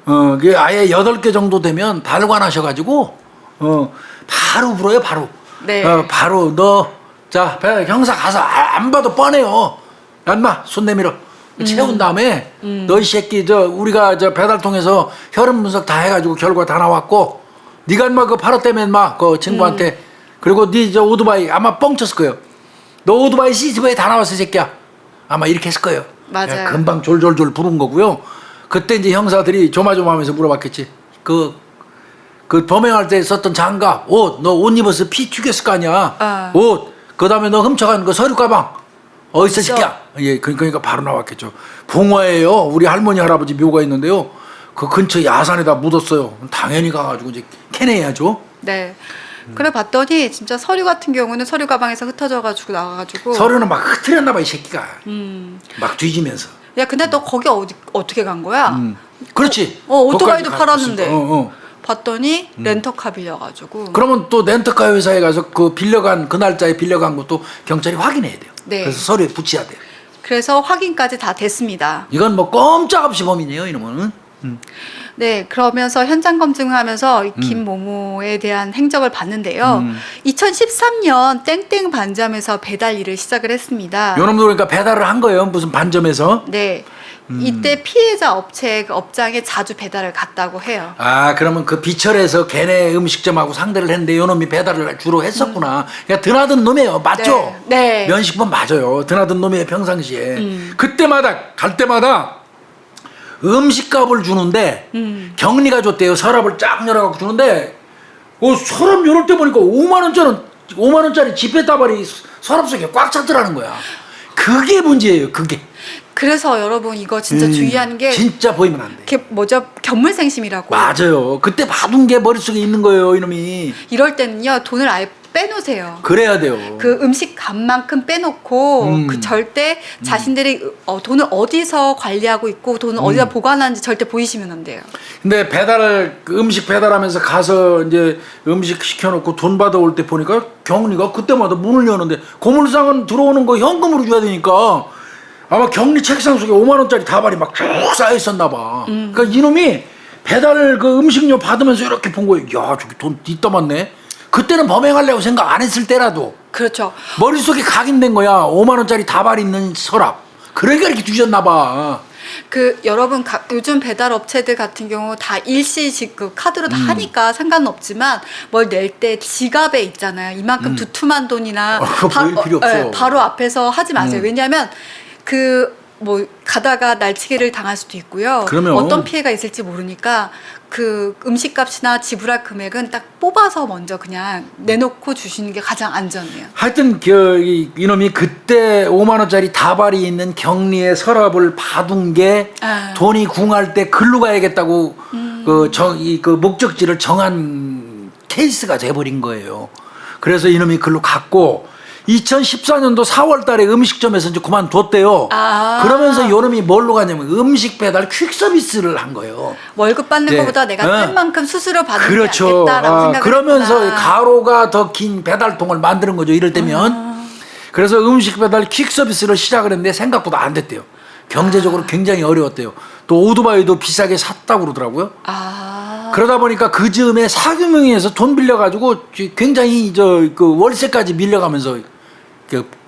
그게 아예 8개 정도 되면 달관하셔가지고 바로 불어요 바로. 네. 바로 자 형사 가서 안 봐도 뻔해요. 엄마 손 내밀어. 채운 다음에 너 이 새끼 우리가 배달통에서 혈흔 분석 다 해가지고 결과 다 나왔고 네가 인마 그 팔았다며 인마 그 친구한테 그리고 네 오토바이 아마 뻥쳤을 거예요. 너 오토바이 CCTV에 다 나왔어 이 새끼야. 아마 이렇게 했을 거예요. 맞아요. 금방 졸졸졸 부른 거고요. 그때 이제 형사들이 조마조마하면서 물어봤겠지. 그 범행할 때 썼던 장갑, 옷, 너 옷 입어서 피 튀겼을 거 아니야. 옷, 그 다음에 너 훔쳐간 그 서류 가방 어디서 새끼야? 예, 그러니까 바로 나왔겠죠. 봉화에요. 우리 할머니 할아버지 묘가 있는데요. 그 근처 야산에다 묻었어요. 당연히 가가지고 이제 캐내야죠. 네. 그래 봤더니 진짜 서류 같은 경우는 서류 가방에서 흩어져가지고 나와가지고 서류는 막 흐트렸나 봐 이 새끼가. 막 뒤지면서. 야 근데 너 거기 어떻게 간 거야? 그렇지. 오토바이도 거기까지 팔았는데. 봤더니 렌터카 빌려가지고. 그러면 또 렌터카 회사에 가서 그 날짜에 빌려간 것도 경찰이 확인해야 돼요. 네. 그래서 서류에 붙여야 돼요. 그래서 확인까지 다 됐습니다. 이건 뭐 꼼짝없이 범인이에요, 이놈은. 네, 그러면서 현장 검증을 하면서 김모모에 대한 행적을 봤는데요. 2013년 땡땡 반점에서 배달 일을 시작을 했습니다. 요놈도 그러니까 배달을 한 거예요, 무슨 반점에서. 네. 이때 피해자 업장에 자주 배달을 갔다고 해요. 아, 그러면 그 비철에서 걔네 음식점하고 상대를 했는데 요놈이 배달을 주로 했었구나. 그러니까 드나든 놈이에요. 맞죠? 네. 면식범 맞아요. 드나든 놈이에요, 평상시에. 그때마다, 갈 때마다 음식값을 주는데 격리가 줬대요. 서랍을 쫙 열어갖고 주는데 서랍 열을 때 보니까 5만 원짜리 지폐 다발이 서랍 속에 꽉 찼더라는 거야. 그게 문제예요. 그게. 그래서 여러분 이거 진짜 주의하는 게 진짜 보이면 안 돼. 이게 뭐죠? 견물생심이라고. 맞아요. 그때 받은 게 머릿속에 있는 거예요, 이놈이. 이럴 때는요 돈을 아예 빼놓으세요. 그래야 돼요. 그 음식 값만큼 빼놓고 그 절대 자신들이 돈을 어디서 관리하고 있고 돈을 어디다 보관하는지 절대 보이시면 안 돼요. 근데 음식 배달하면서 가서 이제 음식 시켜놓고 돈 받아올 때 보니까 경리가 그때마다 문을 여는데 고물상은 들어오는 거 현금으로 줘야 되니까 아마 경리 책상 속에 5만 원짜리 다발이 막 쭉 쌓여 있었나 봐. 그러니까 이놈이 배달 그 음식료 받으면서 이렇게 본 거예요. 야, 저기 돈 뒷담았네. 그때는 범행하려고 생각 안 했을 때라도 그렇죠. 머릿속에 각인된 거야. 5만 원짜리 다발 있는 서랍. 그러니까 이렇게 뒤졌나 봐. 그 여러분 요즘 배달 업체들 같은 경우 다 일시 지급 카드로 다 하니까 상관은 없지만 뭘 낼 때 지갑에 있잖아요. 이만큼 두툼한 돈이나 그거 보일 필요 없어. 바로 앞에서 하지 마세요. 왜냐하면 뭐 가다가 날치기를 당할 수도 있고요. 그러면 어떤 피해가 있을지 모르니까 그 음식값이나 지불할 금액은 딱 뽑아서 먼저 그냥 내놓고 주시는 게 가장 안전해요. 하여튼 이놈이 그때 5만 원짜리 다발이 있는 경리의 서랍을 받은 게 돈이 궁할 때 글로 가야겠다고 그 목적지를 정한 케이스가 돼버린 거예요. 그래서 이놈이 글로 갔고 2014년도 4월 달에 음식점에서 이제 그만뒀대요. 그러면서 요놈이 뭘로 갔냐면 음식 배달 퀵 서비스를 한 거예요. 월급 받는 네. 것보다 내가 뜬 만큼 수수료 받는 그렇죠. 게 낫겠다라고 생각을 그러면서 했구나. 가로가 더 긴 배달통을 만드는 거죠. 이럴 때면. 그래서 음식 배달 퀵 서비스를 시작을 했는데 생각보다 안 됐대요. 경제적으로 굉장히 어려웠대요. 또 오토바이도 비싸게 샀다고 그러더라고요. 그러다 보니까 그 즈음에 사금융에서 돈 빌려가지고 굉장히 그 월세까지 밀려가면서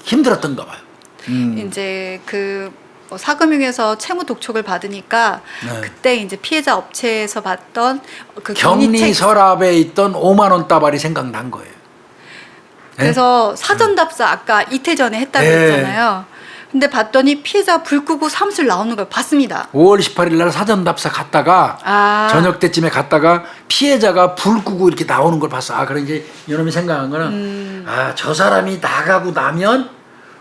힘들었던가 봐요. 이제 뭐 사금융에서 채무 독촉을 받으니까 그때 이제 피해자 업체에서 받던 그 경리 서랍에 있던 5만 원 다발이 생각난 거예요. 그래서 사전 답사 아까 이틀 전에 했다고 했잖아요. 근데 봤더니 피해자 불 끄고 사무실 나오는 걸 봤습니다. 5월 18일 날 사전 답사 갔다가 저녁 때쯤에 갔다가 피해자가 불 끄고 이렇게 나오는 걸 봤어. 그래 이제 이놈이 생각한 거는 저 사람이 나가고 나면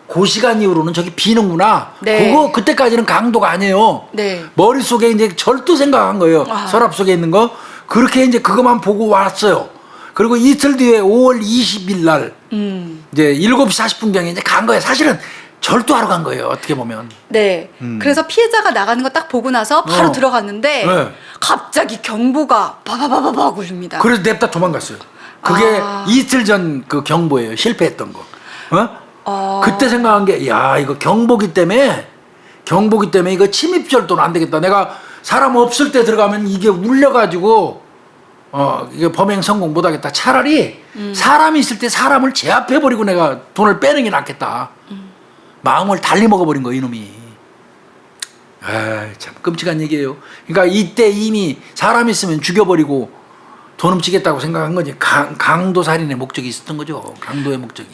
그 시간 이후로는 저기 비는구나. 네. 그때까지는 강도가 아니에요. 네. 머릿속에 이제 절도 생각한 거예요. 서랍 속에 있는 거. 그렇게 이제 그것만 보고 왔어요. 그리고 이틀 뒤에 5월 20일 날 이제 7시 40분경에 이제 간 거예요. 사실은 절도하러 간 거예요. 어떻게 보면. 네. 그래서 피해자가 나가는 거 딱 보고 나서 바로 들어갔는데 갑자기 경보가 바바바바바 울립니다. 그래서 냅다 도망갔어요. 그게 이틀 전 그 경보예요. 실패했던 거. 그때 생각한 게 이거 경보기 때문에 이거 침입절도는 안 되겠다. 내가 사람 없을 때 들어가면 이게 울려가지고 이게 범행 성공 못하겠다. 차라리 사람이 있을 때 사람을 제압해버리고 내가 돈을 빼는 게 낫겠다. 마음을 달리 먹어버린 거예요, 이놈이. 참 끔찍한 얘기예요. 그러니까 이때 이미 사람 있으면 죽여버리고 돈 훔치겠다고 생각한 거지. 강도 살인의 목적이 있었던 거죠. 강도의 목적이.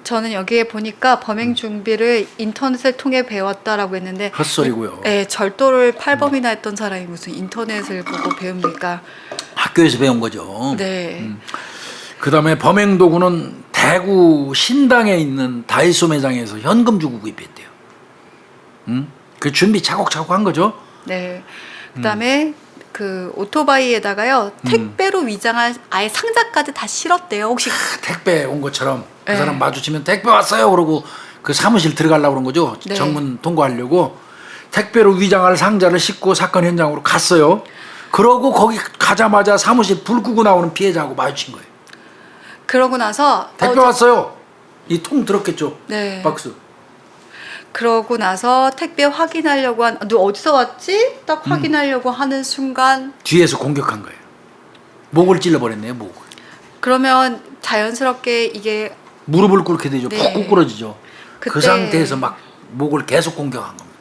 저는 여기에 보니까 범행 준비를 인터넷을 통해 배웠다라고 했는데 헛소리고요. 네, 절도를 8범이나 했던 사람이 무슨 인터넷을 보고 배웁니까? 학교에서 배운 거죠. 네. 그다음에 범행 도구는 대구 신당에 있는 다이소 매장에서 현금 주고 구입했대요. 그 준비 차곡차곡 한 거죠. 네. 그다음에 그 오토바이에다가요 택배로 위장한 아예 상자까지 다 실었대요. 혹시 택배 온 것처럼 그 네. 사람 마주치면 택배 왔어요. 그러고 그 사무실 들어가려고 그런 거죠. 네. 정문 통과하려고 택배로 위장할 상자를 싣고 사건 현장으로 갔어요. 그러고 거기 가자마자 사무실 불 끄고 나오는 피해자하고 마주친 거예요. 그러고 나서 택배 왔어요. 이 통 들었겠죠. 네. 박스. 그러고 나서 택배 확인하려고 너 어디서 왔지? 딱 확인하려고 하는 순간 뒤에서 공격한 거예요. 목을 찔러버렸네요. 목을. 그러면 자연스럽게 이게 무릎을 꿇게 되죠. 네. 푹 구부러지죠. 그 그때- 상태에서 막 목을 계속 공격한 겁니다.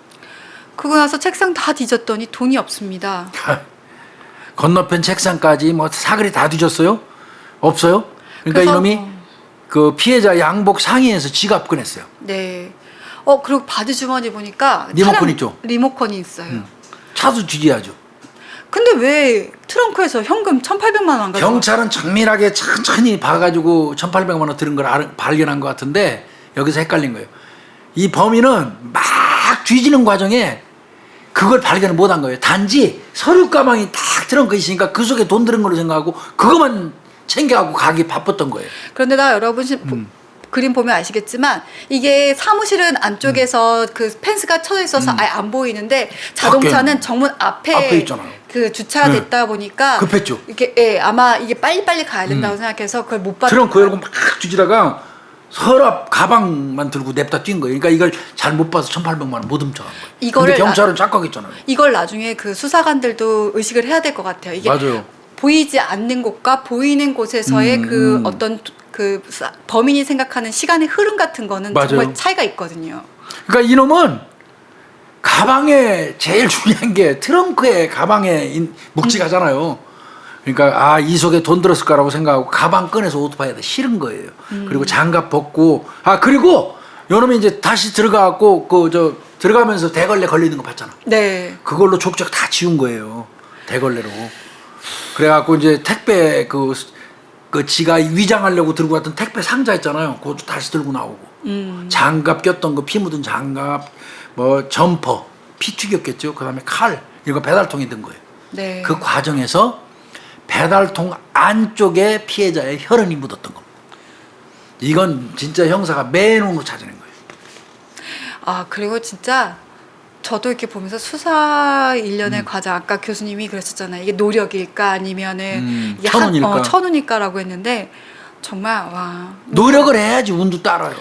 그러고 나서 책상 다 뒤졌더니 돈이 없습니다. 건너편 책상까지 뭐 사그리 다 뒤졌어요? 없어요? 그러니까 그래서- 이놈이 그 피해자 양복 상의에서 지갑 꺼냈어요. 네. 그리고 바지 주머니 보니까 리모컨 차량 있죠? 리모컨이 있어요. 차도 뒤져야죠. 근데 왜 트렁크에서 현금 1,800만 원 가져와? 경찰은 정밀하게 천천히 봐가지고 1,800만 원 들은 걸 발견한 것 같은데 여기서 헷갈린 거예요. 이 범인은 막 뒤지는 과정에 그걸 발견을 못한 거예요. 단지 서류 가방이 딱 트렁크에 있으니까 그 속에 돈 들은 걸로 생각하고 그것만 챙겨가고 가기 바빴던 거예요. 그런데다 여러분 그림 보면 아시겠지만 이게 사무실은 안쪽에서 그 펜스가 쳐져 있어서 아예 안 보이는데 자동차는 정문 앞에 있잖아요. 그 주차가 네. 됐다 보니까 급했죠. 이게 예, 아마 이게 빨리빨리 가야 된다고 생각해서 그걸 못 봤던 트렁크 거예요. 열고 막 뒤지다가 서랍 가방만 들고 냅다 뛴 거예요. 그러니까 이걸 잘 못 봐서 1,800만 원 못 훔쳐간 거예요. 이거를 근데 경찰은 착각했잖아요. 이걸 나중에 그 수사관들도 의식을 해야 될 것 같아요. 이게 맞아요. 보이지 않는 곳과 보이는 곳에서의 그 어떤 그 범인이 생각하는 시간의 흐름 같은 거는 맞아요. 정말 차이가 있거든요. 그러니까 이놈은 가방에 제일 중요한 게 트렁크에 가방에 묵직하잖아요. 그러니까 이 속에 돈 들었을 거라고 생각하고 가방 꺼내서 오토바이에다 실은 거예요. 그리고 장갑 벗고 그리고 요놈이 이제 다시 들어가갖고 들어가면서 대걸레 걸리는 거 봤잖아. 네. 그걸로 족적 다 지운 거예요. 대걸레로. 그래갖고 이제 택배 그 지가 위장하려고 들고 갔던 택배 상자 있잖아요. 그것도 다시 들고 나오고. 장갑 꼈던 거 피 묻은 장갑, 뭐 점퍼, 피 튀겼겠죠. 그다음에 칼 이거 배달통에 든 거예요. 네. 그 과정에서 배달통 안쪽에 피해자의 혈흔이 묻었던 겁니다. 이건 진짜 형사가 매너로 찾아낸 거예요. 그리고 진짜 저도 이렇게 보면서 수사 일련의 과정 아까 교수님이 그랬었잖아요. 이게 노력일까 아니면은 이게 천운일까? 천운일까라고 했는데 정말 노력을 해야지 운도 따라요.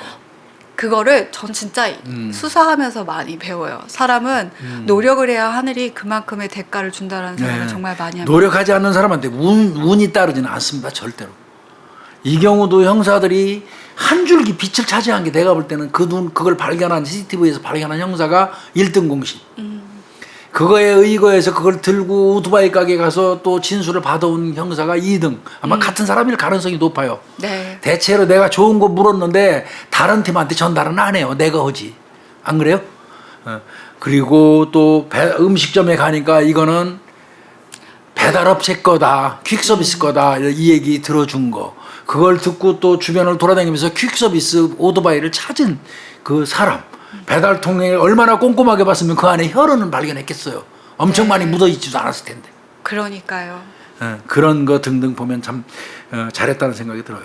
그거를 전 진짜 수사하면서 많이 배워요. 사람은 노력을 해야 하늘이 그만큼의 대가를 준다라는 생각을 정말 많이 합니다. 노력하지 않는 사람한테 운이 따르지는 않습니다. 절대로. 이 경우도 형사들이 한 줄기 빛을 차지한 게 내가 볼 때는 그걸 발견한 CCTV에서 발견한 형사가 1등 공신. 그거에 의거해서 그걸 들고 오토바이 가게 가서 또 진술을 받아온 형사가 2등. 아마 같은 사람일 가능성이 높아요. 네. 대체로 내가 좋은 거 물었는데 다른 팀한테 전달은 안 해요. 내가 하지. 안 그래요? 그리고 또 음식점에 가니까 이거는 배달업체 거다. 퀵서비스 거다. 이 얘기 들어준 거. 그걸 듣고 또 주변을 돌아다니면서 퀵서비스 오토바이를 찾은 그 사람. 배달통에 얼마나 꼼꼼하게 봤으면 그 안에 혈흔은 발견했겠어요. 엄청 많이 묻어있지도 않았을 텐데. 그러니까요. 그런 거 등등 보면 참 잘했다는 생각이 들어요.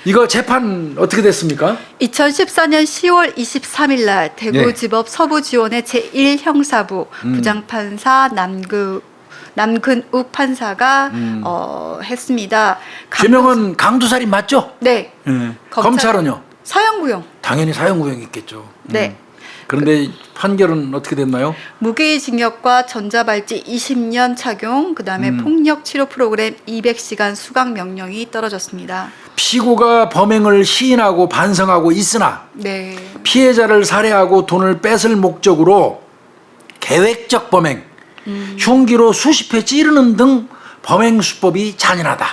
이거 재판 어떻게 됐습니까? 2014년 10월 23일 날 대구지법 서부지원의 제1형사부 부장판사 남근욱 판사가 했습니다. 죄명은 강도살인 맞죠? 네. 검찰은요? 사형구형. 당연히 사형구형이 있겠죠. 네. 그런데 판결은 어떻게 됐나요? 무기징역과 전자발찌 20년 착용, 그다음에 폭력 치료 프로그램 200시간 수강 명령이 떨어졌습니다. 피고가 범행을 시인하고 반성하고 있으나 네. 피해자를 살해하고 돈을 뺏을 목적으로 계획적 범행, 흉기로 수십 회 찌르는 등 범행 수법이 잔인하다.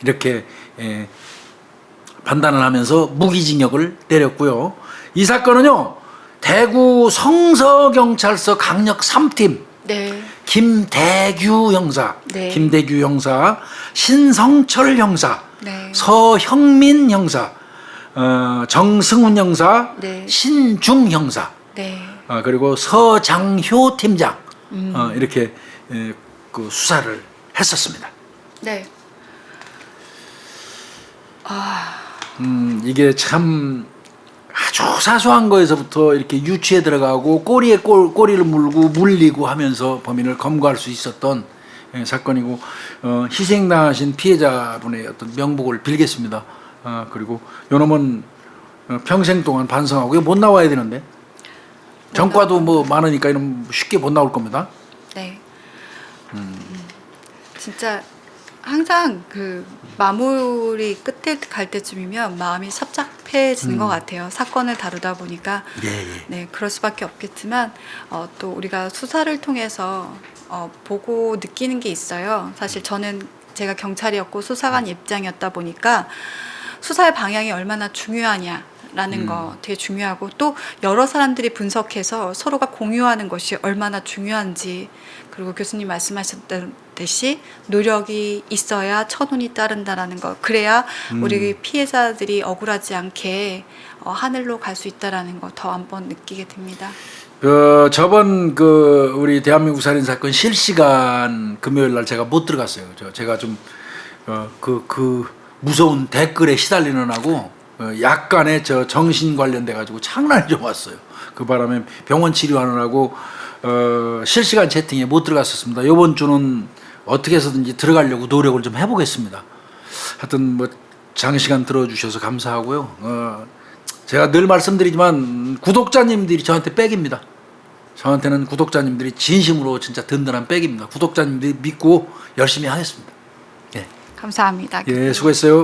이렇게 판단을 하면서 무기징역을 내렸고요. 이 사건은요. 대구 성서경찰서 강력 3팀 네. 김대규 형사, 네. 김대규 형사, 신성철 형사, 네. 서형민 형사, 정승훈 형사, 네. 신중 형사, 네. 그리고 서장효 팀장 이렇게 그 수사를 했었습니다. 네. 이게 참 아주 사소한 거에서부터 이렇게 유치에 들어가고 꼬리에 꼬리를 물고 물리고 하면서 범인을 검거할 수 있었던 사건이고 희생당하신 피해자분의 어떤 명복을 빌겠습니다. 그리고 요놈은 평생 동안 반성하고 이거 못 나와야 되는데 전과도 뭐 많으니까 이런 쉽게 못 나올 겁니다. 네. 진짜 항상 그 마무리 끝에 갈 때쯤이면 마음이 섭잡해지는 것 같아요. 사건을 다루다 보니까 네 그럴 수밖에 없겠지만 또 우리가 수사를 통해서 보고 느끼는 게 있어요. 사실 저는 제가 경찰이었고 수사관 입장이었다 보니까 수사의 방향이 얼마나 중요하냐라는 거 되게 중요하고 또 여러 사람들이 분석해서 서로가 공유하는 것이 얼마나 중요한지 그리고 교수님 말씀하셨던 말씀하셨듯이 노력이 있어야 천운이 따른다라는 거. 그래야 우리 피해자들이 억울하지 않게 하늘로 갈 수 있다라는 거 더 한번 느끼게 됩니다. 저번 우리 대한민국 살인 사건 실시간 금요일 날 제가 못 들어갔어요. 제가 좀 무서운 댓글에 시달리는 하고 약간의 정신 관련돼 가지고 장난이 좀 왔어요. 그 바람에 병원 치료하느라고 실시간 채팅에 못 들어갔었습니다. 이번 주는 어떻게 해서든지 들어가려고 노력을 좀 해보겠습니다. 하여튼 뭐 장시간 들어주셔서 감사하고요. 제가 늘 말씀드리지만 구독자님들이 저한테 백입니다. 저한테는 구독자님들이 진심으로 진짜 든든한 백입니다. 구독자님들이 믿고 열심히 하겠습니다. 예, 감사합니다. 예, 수고했어요.